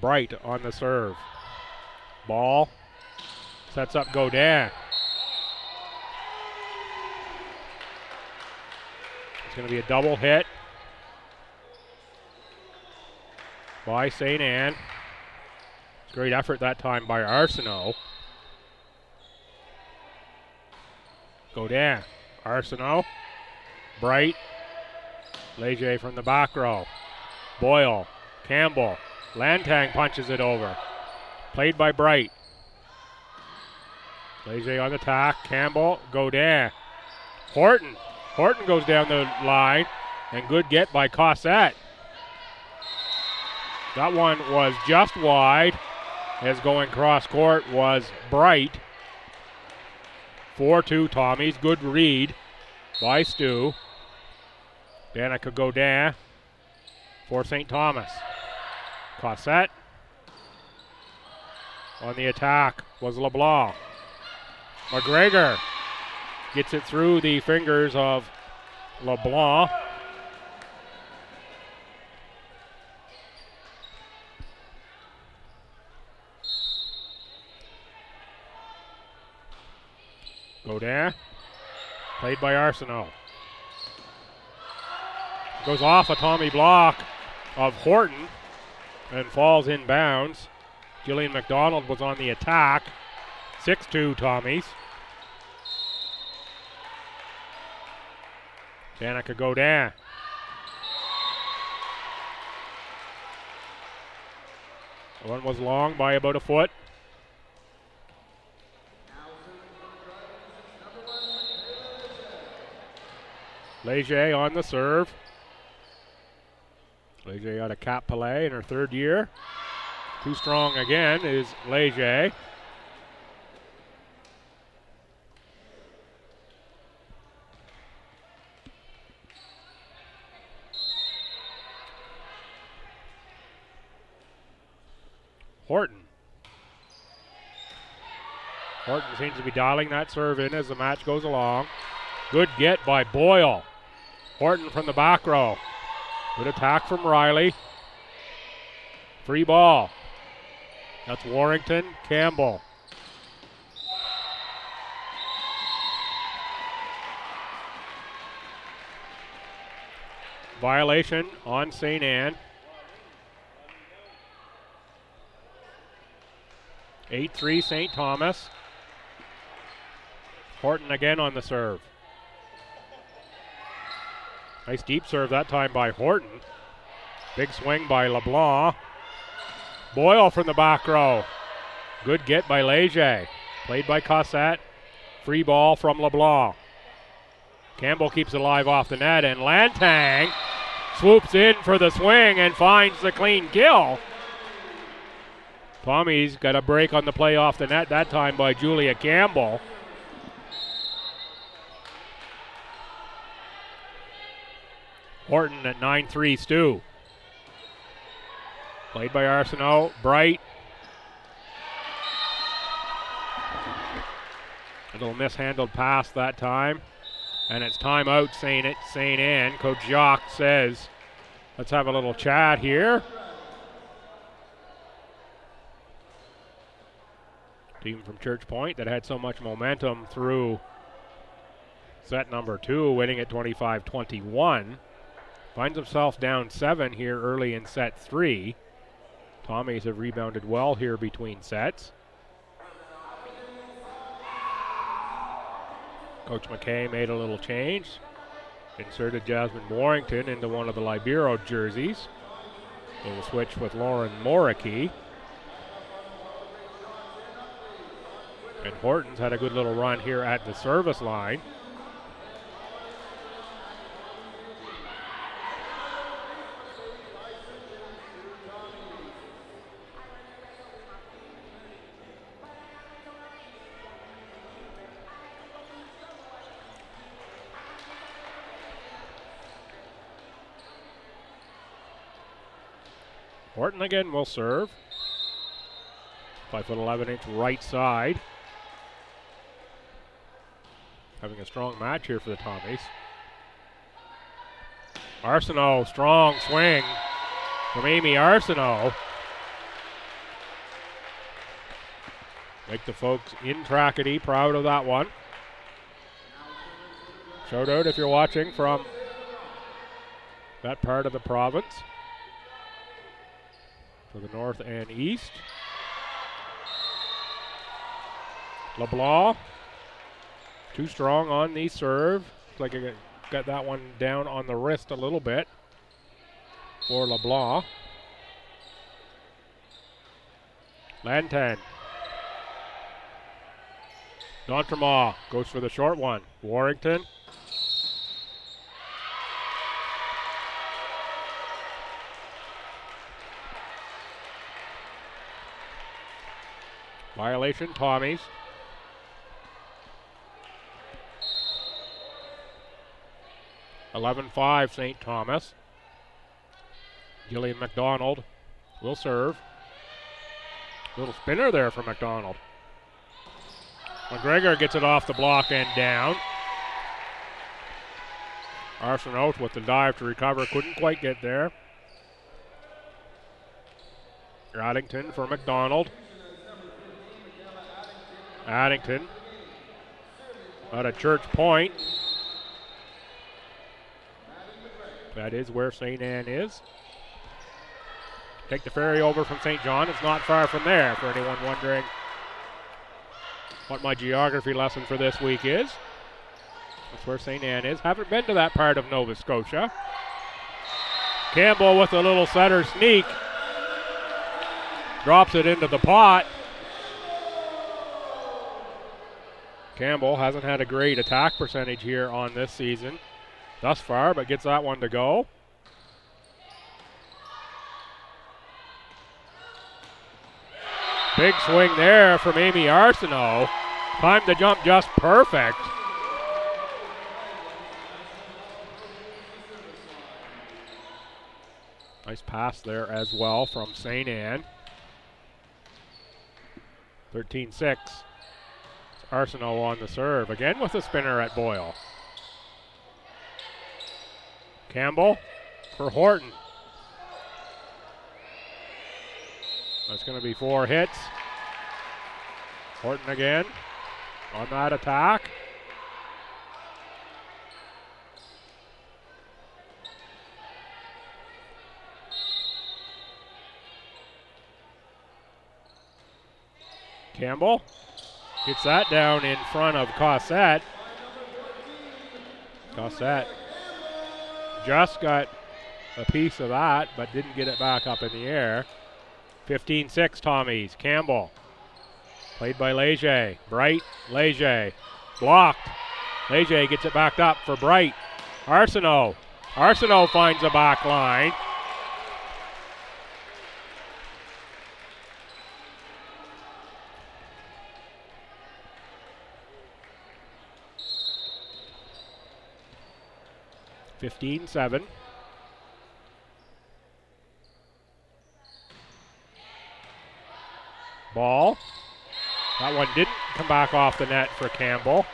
A: Bright on the serve. Ball sets up Godin. It's going to be a double hit by St. Anne. Great effort that time by Arsenault. Godin, Arsenault, Bright, Leger from the back row. Boyle, Campbell, Lantang punches it over. Played by Bright. Leger on the attack, Campbell, Godin. Horton goes down the line, and good get by Cossette. That one was just wide, as going cross court was Bright. 4-2 Tommies, good read by Stu. Danica Godin for St. Thomas. Cossette on the attack was LeBlanc. McGregor gets it through the fingers of LeBlanc. Godin, played by Arsenault. Goes off a Tommy block of Horton and falls inbounds. Jillian McDonald was on the attack. 6-2 Tommies. Danica Godin. One was long by about a foot. Leger on the serve. Leger out of Cap Palais in her third year. Too strong again is Leger. Horton seems to be dialing that serve in as the match goes along. Good get by Boyle. Horton from the back row. Good attack from Riley. Free ball. That's Warrington, Campbell. Violation on St. Anne. 8-3 St. Thomas. Horton again on the serve. Nice deep serve that time by Horton. Big swing by LeBlanc. Boyle from the back row. Good get by Leger. Played by Cossette. Free ball from LeBlanc. Campbell keeps it alive off the net, and Lantang swoops in for the swing and finds the clean kill. Tommy's got a break on the play off the net that time by Julia Campbell. Horton at 9-3 Stu. Played by Arsenault. Bright. A little mishandled pass that time. And it's timeout St. Anne. Coach Jacques says, let's have a little chat here. Team from Church Point that had so much momentum through set number 2, winning at 25-21. Finds himself down 7 here early in set 3. Tommies have rebounded well here between sets. Coach McKay made a little change. Inserted Jasmine Warrington into one of the Libero jerseys. A little switch with Lauren Moricky. And Horton's had a good little run here at the service line. Horton again will serve. 5'11" right side. Having a strong match here for the Tommies. Arsenault, strong swing from Amy Arsenault. Make the folks in Trackety proud of that one. Shout out if you're watching from that part of the province. To the north and east. LeBlanc, too strong on the serve. Looks like I got that one down on the wrist a little bit for LeBlanc. Lantan. D'Entremont goes for the short one. Warrington. Violation, Tommies. (11-5) St. Thomas. Gillian McDonald will serve. Little spinner there for McDonald. McGregor gets it off the block and down. Arsenault with the dive to recover, couldn't quite get there. Addington for McDonald. Addington out of Church Point. That is where St. Anne is. Take the ferry over from St. John. It's not far from there for anyone wondering what my geography lesson for this week is. That's where St. Anne is. Haven't been to that part of Nova Scotia. Campbell with a little setter sneak. Drops it into the pot. Campbell hasn't had a great attack percentage here on this season thus far, but gets that one to go. Big swing there from Amy Arsenault. Time to jump just perfect. Nice pass there as well from St. Anne. 13-6. Arsenault on the serve. Again with a spinner at Boyle. Campbell for Horton. That's going to be 4 hits. Horton again on that attack. Campbell gets that down in front of Cossette. Cossette just got a piece of that, but didn't get it back up in the air. 15-6 Tommies. Campbell. Played by Leger. Bright, Leger. Blocked. Leger gets it backed up for Bright. Arsenault. Arsenault finds a back line. (15-7). Ball. That one didn't come back off the net for Campbell.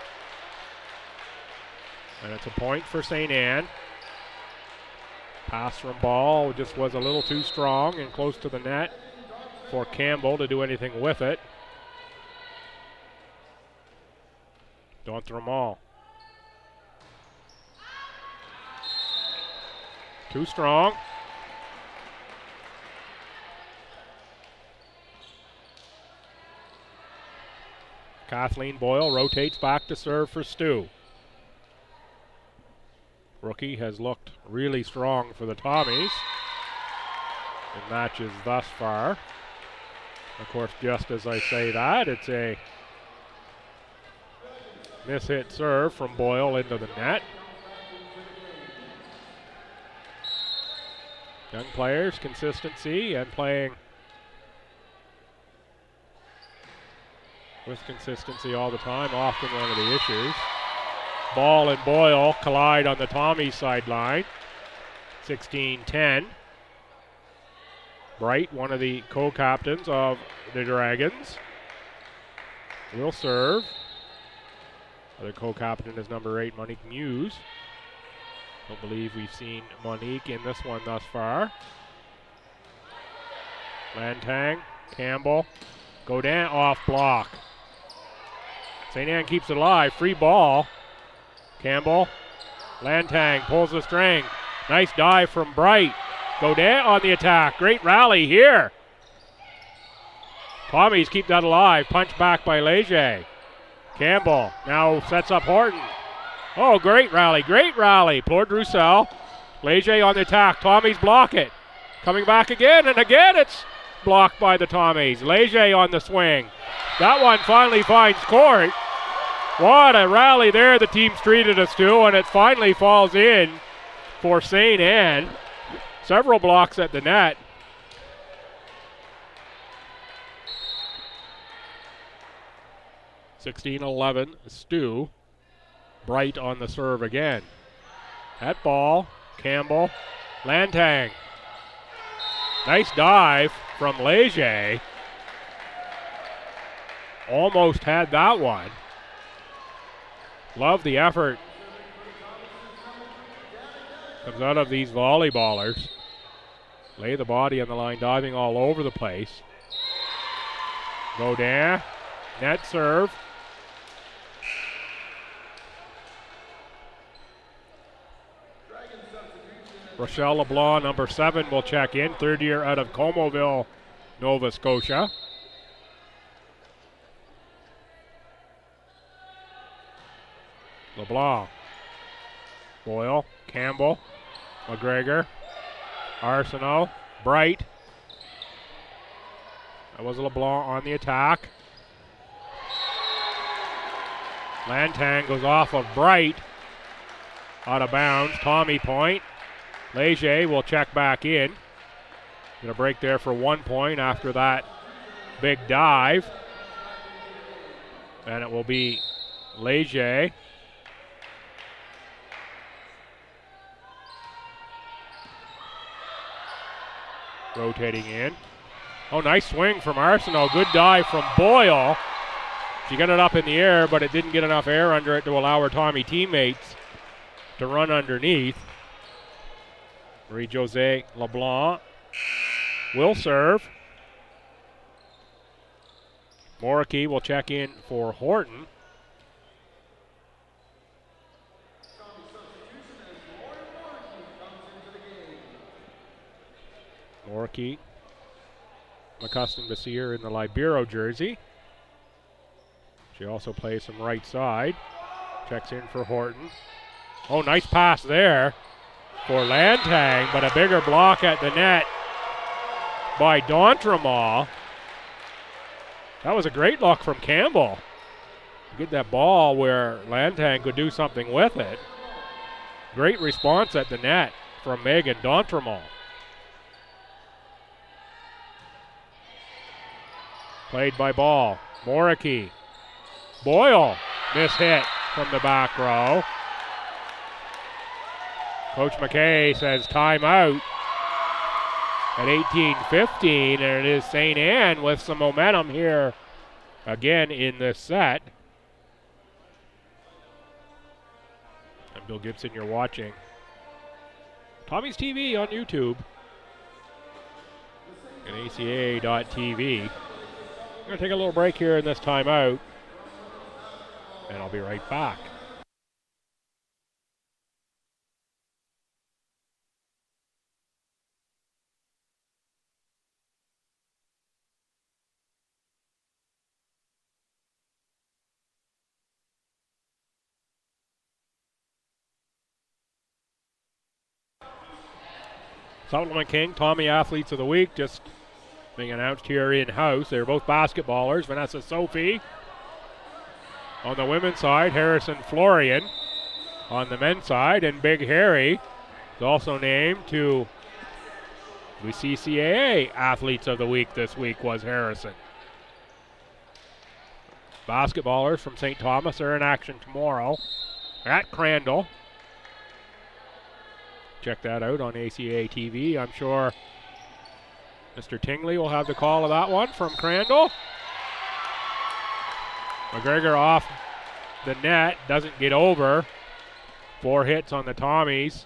A: And it's a point for St. Anne. Pass from Ball just was a little too strong and close to the net for Campbell to do anything with it. D'Entremont. Too strong. Kathleen Boyle rotates back to serve for Stu. Rookie has looked really strong for the Tommies in matches thus far. Of course, just as I say that, it's a mishit serve from Boyle into the net. Young players, consistency, and playing with consistency all the time, often one of the issues. Ball and Boyle collide on the Tommies sideline. 16-10. Bright, one of the co-captains of the Dragons, will serve. Other co-captain is number 8, Monique Muse. Don't believe we've seen Monique in this one thus far. Lantang, Campbell, Godin off block. St. Anne keeps it alive, free ball. Campbell, Lantang pulls the string. Nice dive from Bright. Godin on the attack, great rally here. Tommies keep that alive, punch back by Leger. Campbell now sets up Horton. Oh, great rally, great rally. Claude Roussel, Leger on the attack, Tommies block it. Coming back again, and again it's blocked by the Tommies. Leger on the swing. That one finally finds court. What a rally there the teams treated us to, and it finally falls in for St. Anne. Several blocks at the net. (16-11) STU. Bright on the serve again. That ball, Campbell, Lantang. Nice dive from Leger. Almost had that one. Love the effort. Comes out of these volleyballers. Lay the body on the line, diving all over the place. Godin, net serve. Rochelle LeBlanc, number 7, will check in. Third year out of Comoville, Nova Scotia. LeBlanc, Boyle, Campbell, McGregor, Arsenault, Bright. That was LeBlanc on the attack. Lantang goes off of Bright. Out of bounds, Tommy point. Leger will check back in. Gonna break there for 1 point after that big dive. And it will be Leger. Rotating in. Oh, nice swing from Arsenault. Good dive from Boyle. She got it up in the air, but it didn't get enough air under it to allow her Tommy teammates to run underneath. Marie-Josée LeBlanc will serve. Moricky will check in for Horton. Moricky, accustomed to see her in the Libero jersey. She also plays some right side. Checks in for Horton. Oh, nice pass there for Lantang, but a bigger block at the net by D'Entremont. That was a great look from Campbell. Get that ball where Lantang could do something with it. Great response at the net from Megan D'Entremont. Played by Ball. Moricky. Boyle. Miss hit from the back row. Coach McKay says timeout at 18:15, and it is St. Anne with some momentum here again in this set. And Bill Gibson, you're watching Tommy's TV on YouTube and ACAA.tv. I'm going to take a little break here in this timeout, and I'll be right back. Supplement King, Tommy Athletes of the Week, just being announced here in-house. They're both basketballers. Vanessa Sophie on the women's side, Harrison Florian on the men's side, and Big Harry is also named to the CCAA Athletes of the Week this week was Harrison. Basketballers from St. Thomas are in action tomorrow at Crandall. Check that out on ACAA TV. I'm sure Mr. Tingley will have the call of that one from Crandall. McGregor off the net, doesn't get over. 4 hits on the Tommies.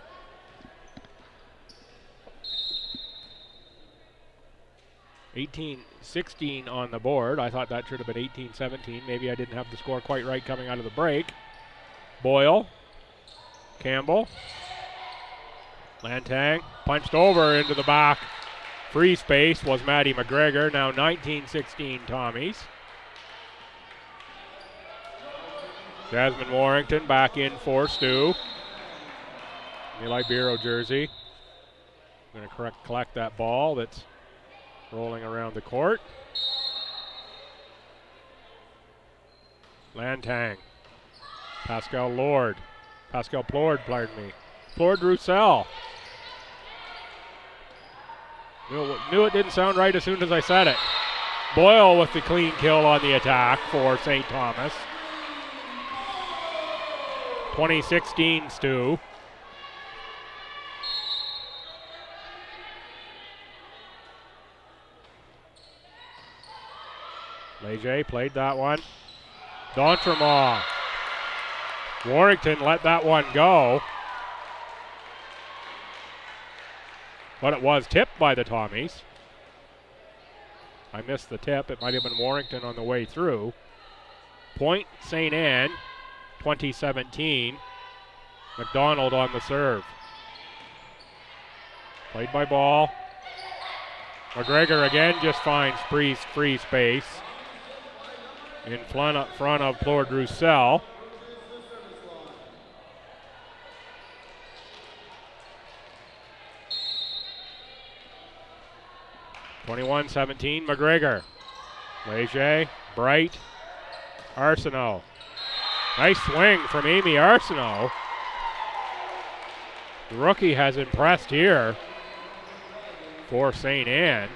A: (18-16) on the board. I thought that should have been 18-17. Maybe I didn't have the score quite right coming out of the break. Boyle. Campbell. Lantang punched over into the back. Free space was Maddie McGregor. Now 19-16 Tommies. Jasmine Warrington back in for Stu. The Libero jersey. Going to collect that ball that's rolling around the court. Lantang. Pascal Plord, pardon me. Plord Roussel. Knew it didn't sound right as soon as I said it. Boyle with the clean kill on the attack for St. Thomas. 20-16 Stu. Leger played that one. D'Entremont. Warrington let that one go. But it was tipped by the Tommies. I missed the tip. It might have been Warrington on the way through. Point St. Anne, 2017. McDonald on the serve. Played by Ball. McGregor again just finds free space in front of Plord Roussel. (21-17) McGregor. Leger, Bright, Arsenault. Nice swing from Amy Arsenault. The rookie has impressed here for St. Anne.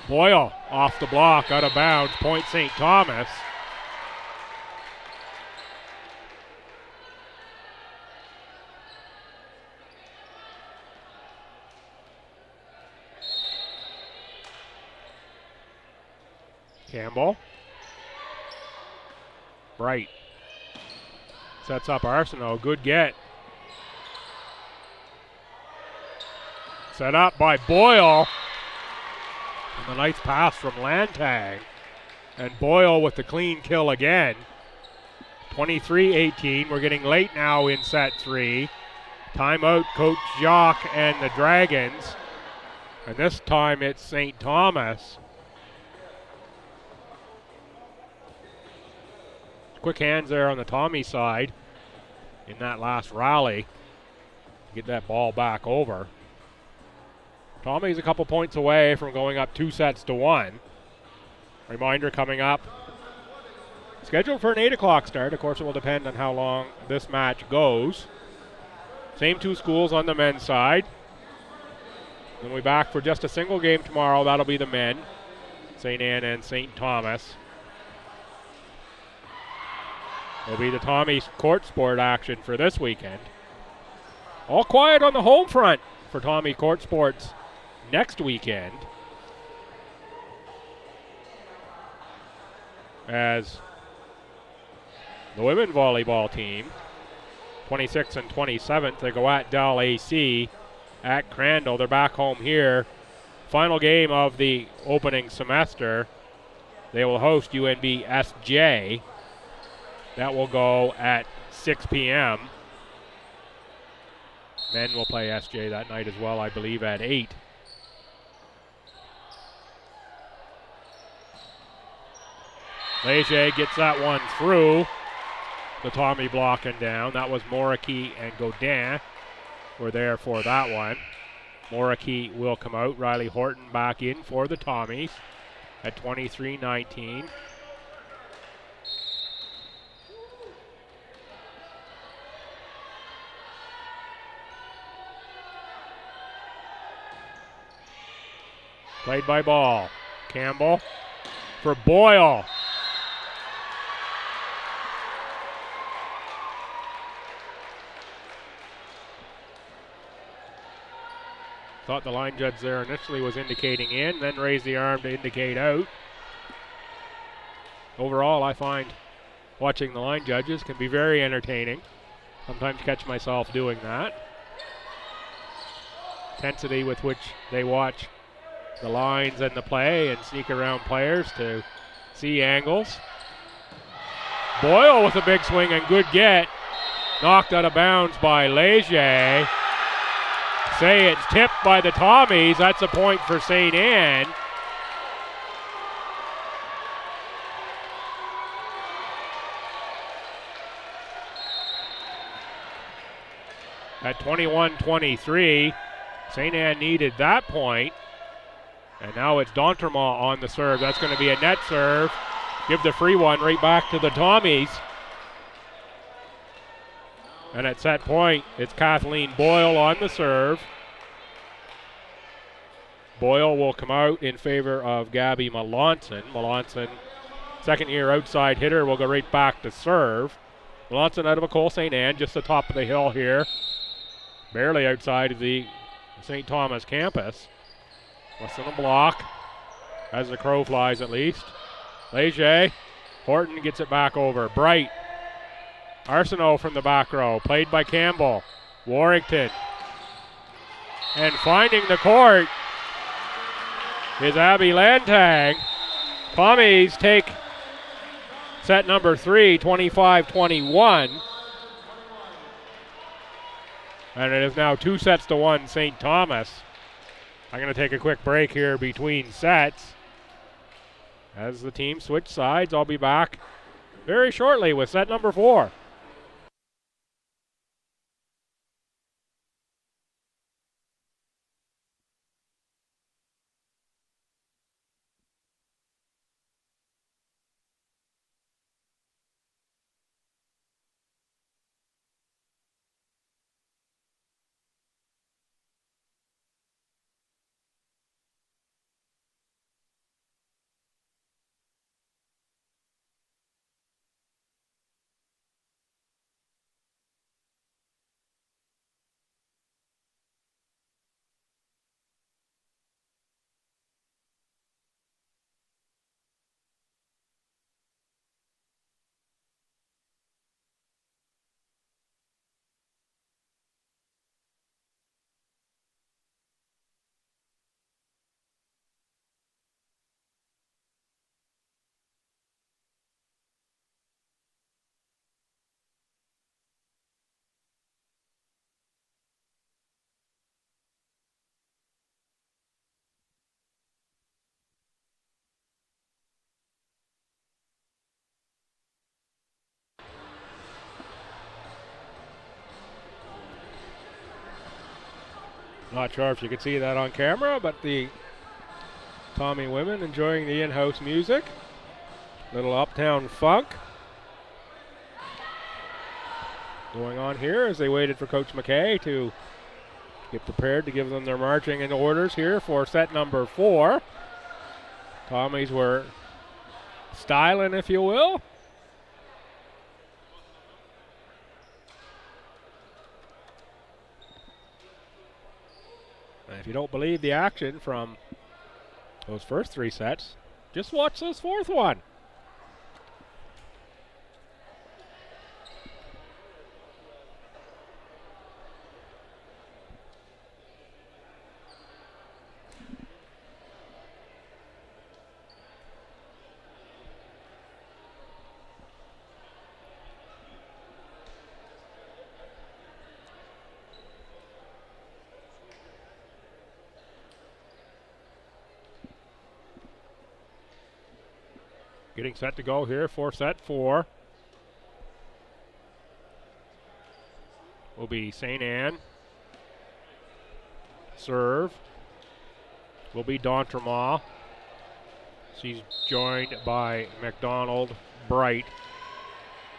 A: Boyle off the block, out of bounds, point St. Thomas. Campbell. Bright. Sets up Arsenault, good get. Set up by Boyle. And a nice pass from Lantang. And Boyle with the clean kill again. 23-18. We're getting late now in set 3. Timeout, Coach Jacques and the Dragons. And this time it's St. Thomas. Quick hands there on the Tommy side in that last rally. Get that ball back over. Tommy's a couple points away from going up 2-1. Reminder coming up. Scheduled for an 8 o'clock start. Of course, it will depend on how long this match goes. Same 2 schools on the men's side. Then we'll be back for just a single game tomorrow. That'll be the men. St. Anne and St. Thomas. Will be the Tommy court sport action for this weekend. All quiet on the home front for Tommy court sports next weekend, as the women volleyball team, 26th and 27th, they go at Dell AC at Crandall. They're back home here. Final game of the opening semester. They will host UNB SJ. That will go at 6 p.m. Men will play SJ that night as well, I believe, at 8. Leger gets that one through. The Tommy blocking down. That was Moriki and Godin were there for that one. Moriki will come out. Riley Horton back in for the Tommies at 23-19. Played by Ball. Campbell for Boyle. Thought the line judge there initially was indicating in, then raised the arm to indicate out. Overall, I find watching the line judges can be very entertaining. Sometimes catch myself doing that. Intensity with which they watch the lines and the play and sneak around players to see angles. Boyle with a big swing and good get. Knocked out of bounds by Leger. Say it's tipped by the Tommies. That's a point for St. Anne. At 21-23, St. Anne needed that point. And now it's D'Entremont on the serve. That's going to be a net serve. Give the free one right back to the Tommies. And at set point, it's Kathleen Boyle on the serve. Boyle will come out in favor of Gabby Melanson. Melanson, second-year outside hitter, will go right back to serve. Melanson out of a Cole St. Anne, just the top of the hill here. Barely outside of the St. Thomas campus. Less than a block, as the crow flies at least. Leger, Horton gets it back over. Bright, Arsenault from the back row, played by Campbell. Warrington, and finding the court is Abby Lantang. Tommies take set number 3, 25-21. And it is now 2-1 St. Thomas. I'm going to take a quick break here between sets. As the team switch sides, I'll be back very shortly with set number 4. Not sure if you could see that on camera, but the Tommy women enjoying the in-house music. Little Uptown Funk going on here as they waited for Coach McKay to get prepared to give them their marching in orders here for set number 4. Tommies were styling, if you will. And if you don't believe the action from those first 3 sets, just watch this 4th one. Getting set to go here for set 4. Will be St. Anne. Serve will be D'Entremont. She's joined by McDonald, Bright,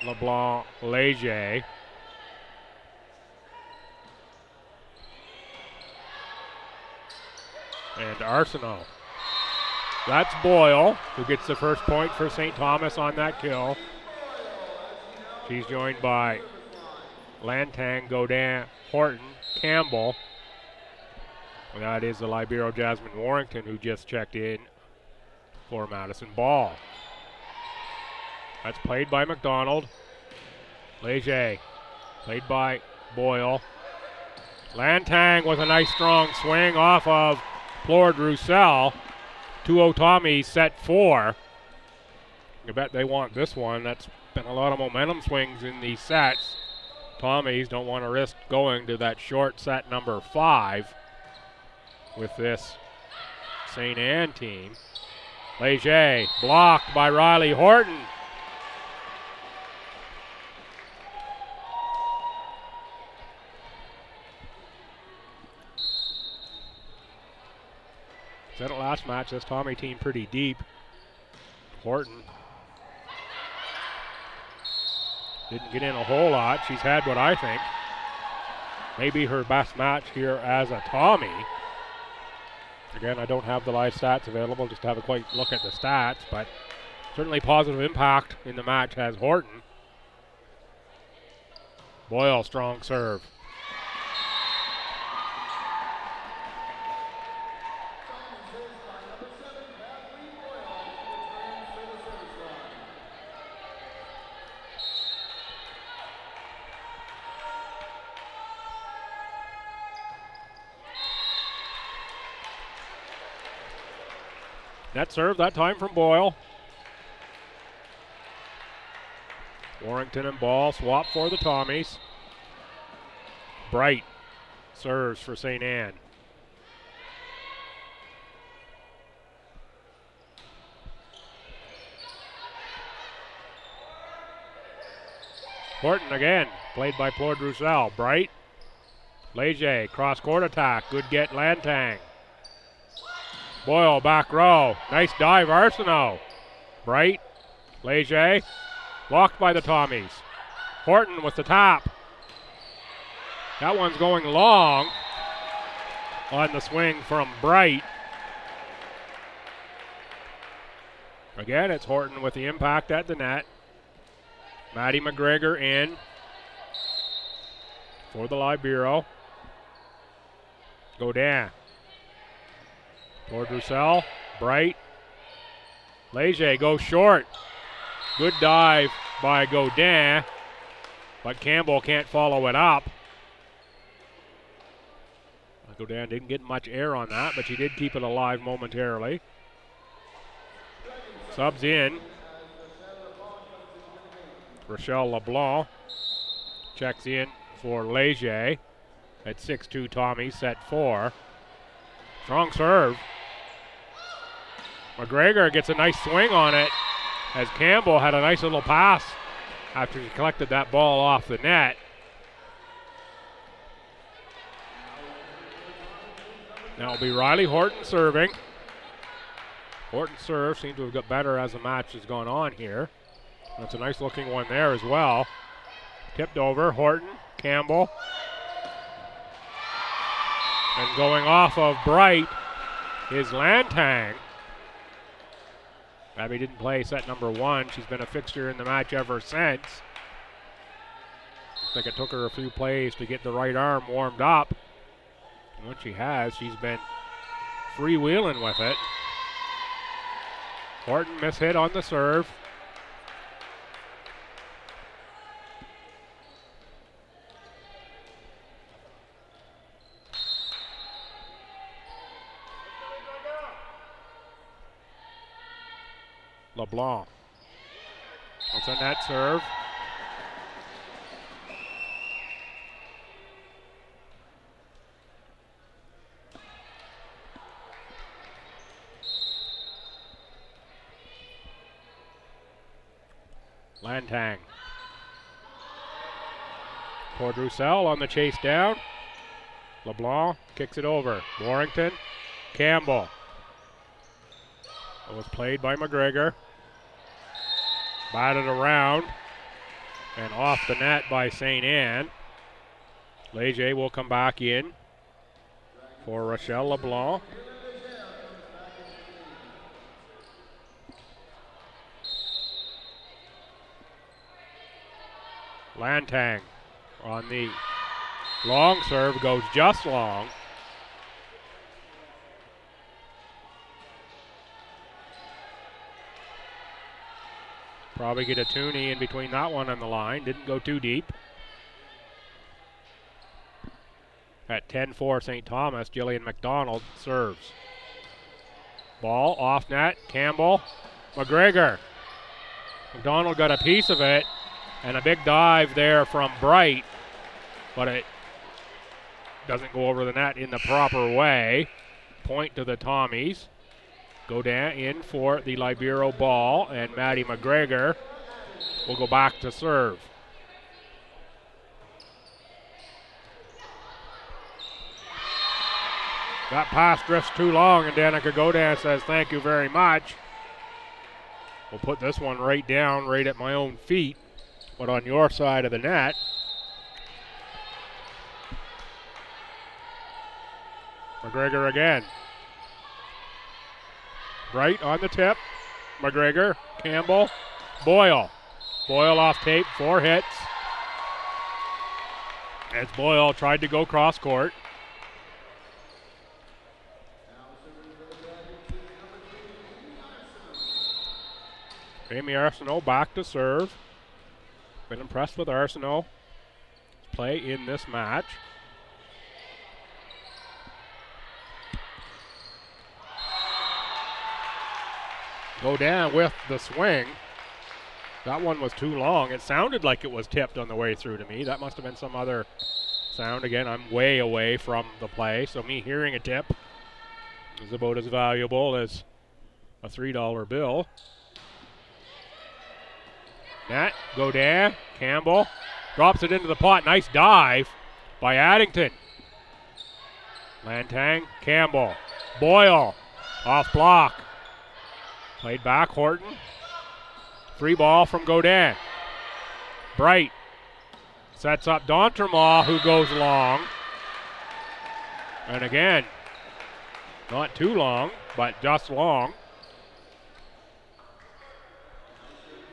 A: LeBlanc, Leger. And Arsenault. That's Boyle, who gets the first point for St. Thomas on that kill. She's joined by Lantang, Godin, Horton, Campbell. And that is the Libero Jasmine Warrington, who just checked in for Madison Ball. That's played by McDonald. Leger, played by Boyle. Lantang with a nice strong swing off of Plord Roussel. 2-0 Tommy, set 4. I bet they want this one. That's been a lot of momentum swings in these sets. Tommies don't want to risk going to that short set number 5 with this St. Anne team. Leger blocked by Riley Horton. Said it last match, this Tommy team pretty deep. Horton didn't get in a whole lot. She's had what I think maybe her best match here as a Tommy. Again, I don't have the live stats available just to have a quick look at the stats, but certainly positive impact in the match has Horton. Boyle, strong serve. Net serve that time from Boyle. Warrington and Ball swap for the Tommies. Bright serves for St. Anne. Horton again, played by Plord Roussel. Bright. Leger, cross-court attack. Good get, Lantang. Boyle, back row. Nice dive, Arsenault. Bright. Leger. Blocked by the Tommies. Horton with the tap. That one's going long on the swing from Bright. Again, it's Horton with the impact at the net. Maddie McGregor in for the Libero. Godin. Toward Roussel. Bright. Leger goes short. Good dive by Godin, but Campbell can't follow it up. Godin didn't get much air on that, but she did keep it alive momentarily. Subs in. Rochelle LeBlanc checks in for Leger at 6-2 Tommy, set 4. Strong serve. McGregor gets a nice swing on it as Campbell had a nice little pass after he collected that ball off the net. Now it'll be Riley Horton serving. Horton's serve seems to have got better as the match has gone on here. That's a nice looking one there as well. Tipped over, Horton, Campbell. And going off of Bright is Lantang. Abby didn't play set number 1. She's been a fixture in the match ever since. Looks like it took her a few plays to get the right arm warmed up. And once she has, she's been freewheeling with it. Horton mishit on the serve. LeBlanc. It's a net serve. Lantang. Plord Roussel on the chase down. LeBlanc kicks it over. Warrington. Campbell. It was played by McGregor. Batted around and off the net by St. Anne. Leger will come back in for Rochelle LeBlanc. Lantang on the long serve, goes just long. Probably get a toonie in between that one and the line. Didn't go too deep. At 10-4 St. Thomas, Jillian McDonald serves. Ball off net, Campbell, McGregor. McDonald got a piece of it, and a big dive there from Bright, but it doesn't go over the net in the proper way. Point to the Tommies. Godin in for the Libero ball, and Maddie McGregor will go back to serve. That pass drifts too long, and Danica Godin says thank you very much. We'll put this one right down, right at my own feet, but on your side of the net. McGregor again. Bright on the tip. McGregor, Campbell, Boyle. Boyle off tape, 4 hits. As Boyle tried to go cross court. Amy Arsenault back to serve. Been impressed with Arsenault's play in this match. Godin with the swing. That one was too long. It sounded like it was tipped on the way through to me. That must have been some other sound. Again, I'm way away from the play, so me hearing a tip is about as valuable as a $3 bill. Net, Godin, Campbell, drops it into the pot. Nice dive by Addington. Lantang, Campbell, Boyle, off block. Played back, Horton. Free ball from Godin. Bright sets up D'Entremont, who goes long. And again, not too long, but just long.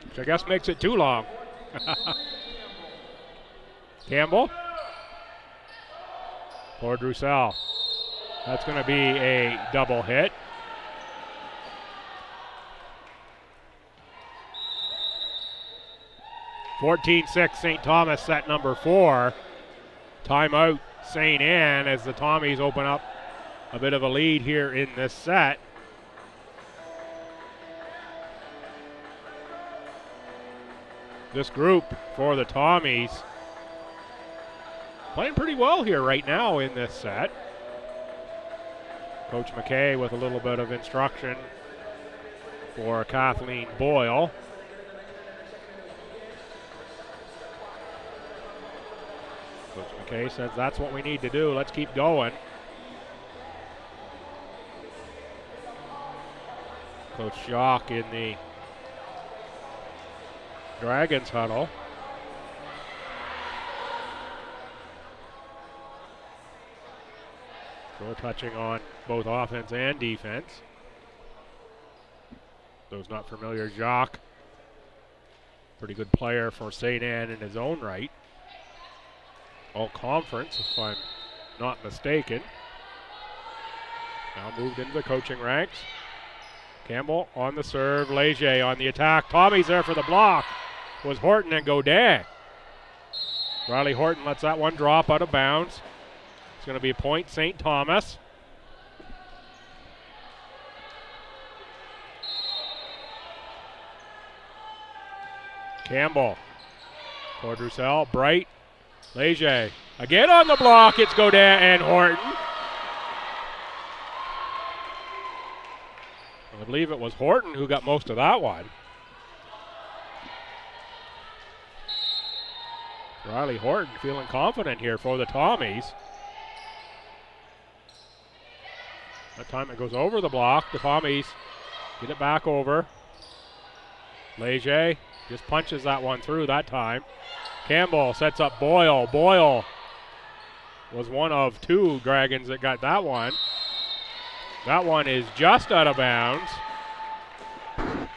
A: Which I guess makes it too long. Campbell. For Drusell. That's going to be a double hit. (14-6) St. Thomas, set number 4. Timeout St. Anne as the Tommies open up a bit of a lead here in this set. This group for the Tommies playing pretty well here right now in this set. Coach McKay with a little bit of instruction for Kathleen Boyle. Coach McKay says that's what we need to do. Let's keep going. Coach Jock in the Dragons huddle. So touching on both offense and defense. Those not familiar, Jock, pretty good player for St. Anne in his own right. All conference, if I'm not mistaken. Now moved into the coaching ranks. Campbell on the serve, Leger on the attack. Tommy's there for the block. Was Horton and Godin. Riley Horton lets that one drop out of bounds. It's going to be a point, St. Thomas. Campbell. For Drusell, Bright, Leger. Again on the block, it's Godin and Horton. I believe it was Horton who got most of that one. Riley Horton feeling confident here for the Tommies. That time it goes over the block. The Tommies get it back over. Leger just punches that one through that time. Campbell sets up Boyle. Boyle was one of 2 Dragons that got that one. That one is just out of bounds.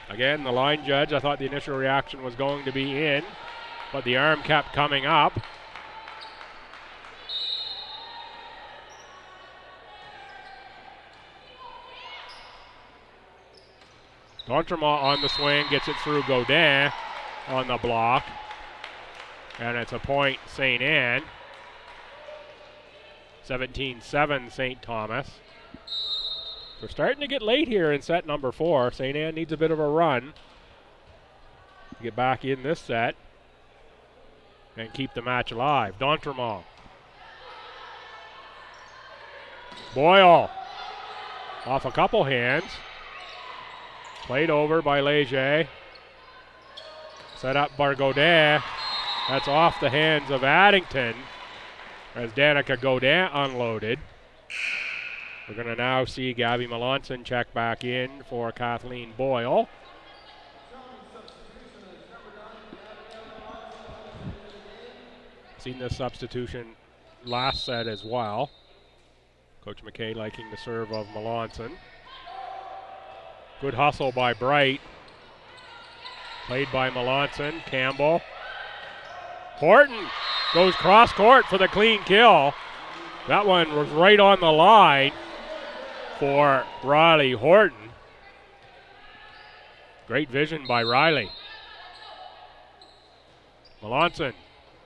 A: Again, the line judge, I thought the initial reaction was going to be in. but the arm kept coming up. D'Entremont on the swing, gets it through Godin on the block. And it's a point St. Anne. 17-7 St. Thomas. We're starting to get late here in set number 4. St. Anne needs a bit of a run to get back in this set and keep the match alive. D'Entremont. Boyle off a couple hands. Played over by Leger. Set up by Godin. That's off the hands of Addington as Danica Godin unloaded. We're going to now see Gabby Melanson check back in for Kathleen Boyle. Seen this substitution last set as well. Coach McKay liking the serve of Melanson. Good hustle by Bright. Played by Melanson. Campbell. Horton goes cross court for the clean kill. That one was right on the line for Riley Horton. Great vision by Riley. Melanson,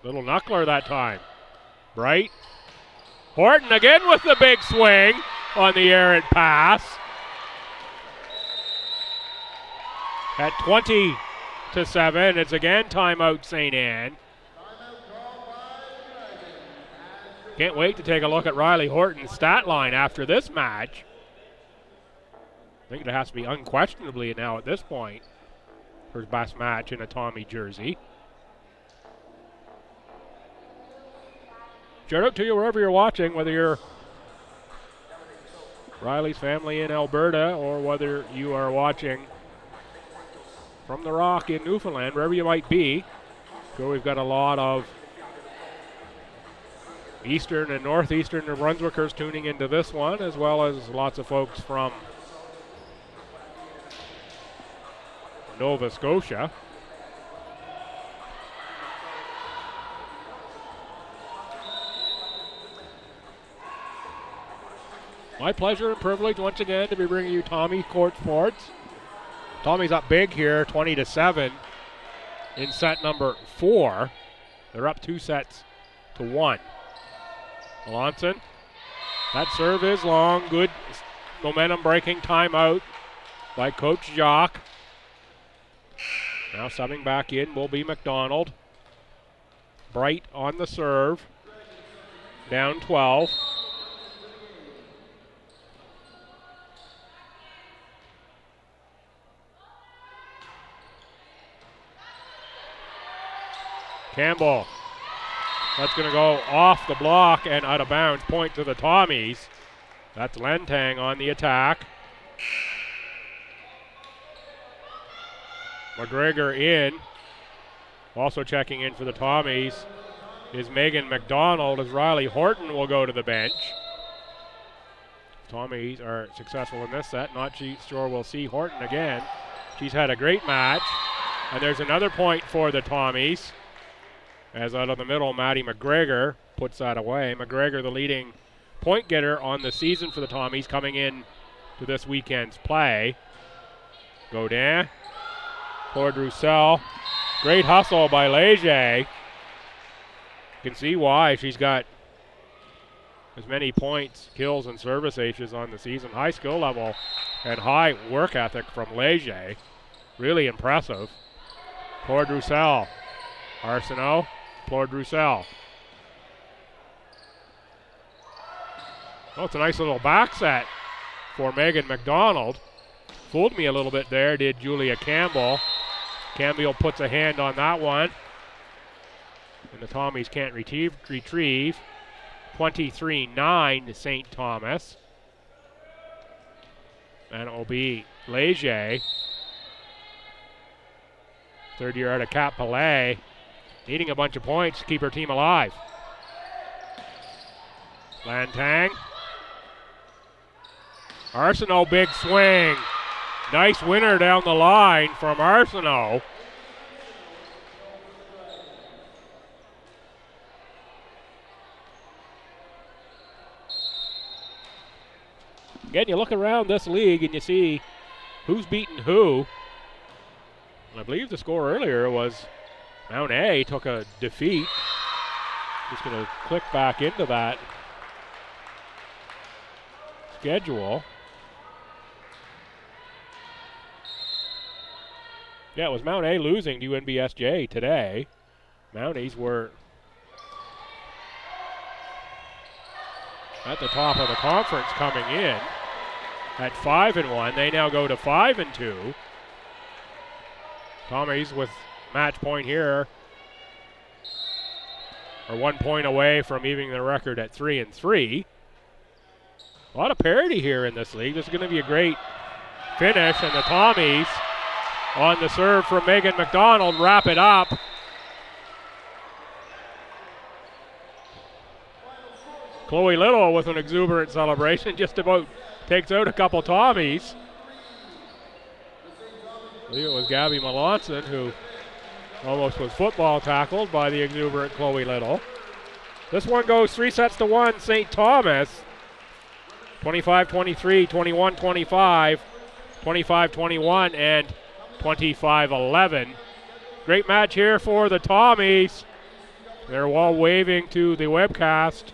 A: little knuckler that time. Bright. Horton again with the big swing on the errant pass. At 20-7, it's again timeout St. Anne. Can't wait to take a look at Riley Horton's stat line after this match. I think it has to be unquestionably now at this point her best match in a Tommy jersey. Shout out to you wherever you're watching, whether you're Riley's family in Alberta or whether you are watching from the Rock in Newfoundland, wherever you might be. So we've got a lot of Eastern and Northeastern New Brunswickers tuning into this one, as well as lots of folks from Nova Scotia. My pleasure and privilege once again to be bringing you Tommy Court Sports. Tommy's up big here, 20-7 in set number 4. They're up 2-1. Melanson. That serve is long. Good momentum breaking timeout by Coach Jacques. Now subbing back in will be McDonald. Bright on the serve. Down 12. Campbell. That's going to go off the block and out of bounds. Point to the Tommies. That's Lentang on the attack. McGregor in. Also checking in for the Tommies is Megan McDonald, as Riley Horton will go to the bench. Tommies are successful in this set. Not sure we'll see Horton again. She's had a great match. And there's another point for the Tommies, as out of the middle, Maddie McGregor puts that away. McGregor, the leading point getter on the season for the Tommies, coming in to this weekend's play. Godin. Claude Roussel. Great hustle by Leger. You can see why she's got as many points, kills, and service aces on the season. High skill level and high work ethic from Leger. Really impressive. Claude Roussel. Arsenault. Claude Roussel. Oh, it's a nice little back set for Megan McDonald. Fooled me a little bit there, did Julia Campbell. Campbell puts a hand on that one. And the Tommies can't retrieve. 23-9 to St. Thomas. And it will be Leger. Third year out of Cap Palais. Needing a bunch of points to keep her team alive. Lantang. Arsenault, big swing. Nice winner down the line from Arsenault. Again, you look around this league and you see who's beaten who. I believe the score earlier was Mount A took a defeat. Just going to click back into that schedule. Yeah, it was Mount A losing to UNBSJ today. Mounties were at the top of the conference coming in at 5-1. They now go to 5-2. Tommies with match point here are 1 point away from evening the record at 3-3. A lot of parity here in this league. This is going to be a great finish, and the Tommies on the serve from Megan McDonald wrap it up. Chloe Little with an exuberant celebration, just about takes out a couple Tommies. I believe it was Gabby Melanson who almost was football tackled by the exuberant Chloe Little. This one goes 3-1, St. Thomas. 25-23, 21-25, 25-21, and 25-11. Great match here for the Tommies. They're all waving to the webcast.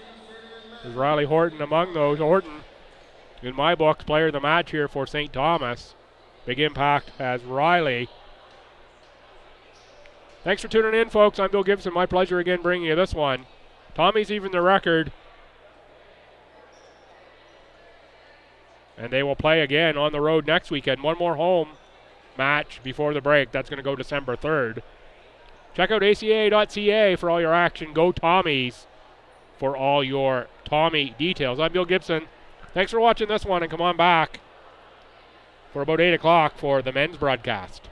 A: There's Riley Horton among those. Horton, in my books, player of the match here for St. Thomas. Big impact as Riley. Thanks for tuning in, folks. I'm Bill Gibson. My pleasure again bringing you this one. Tommies even the record. And they will play again on the road next weekend. One more home match before the break. That's going to go December 3rd. Check out ACAA.ca for all your action. Go Tommies for all your Tommy details. I'm Bill Gibson. Thanks for watching this one, and come on back for about 8 o'clock for the men's broadcast.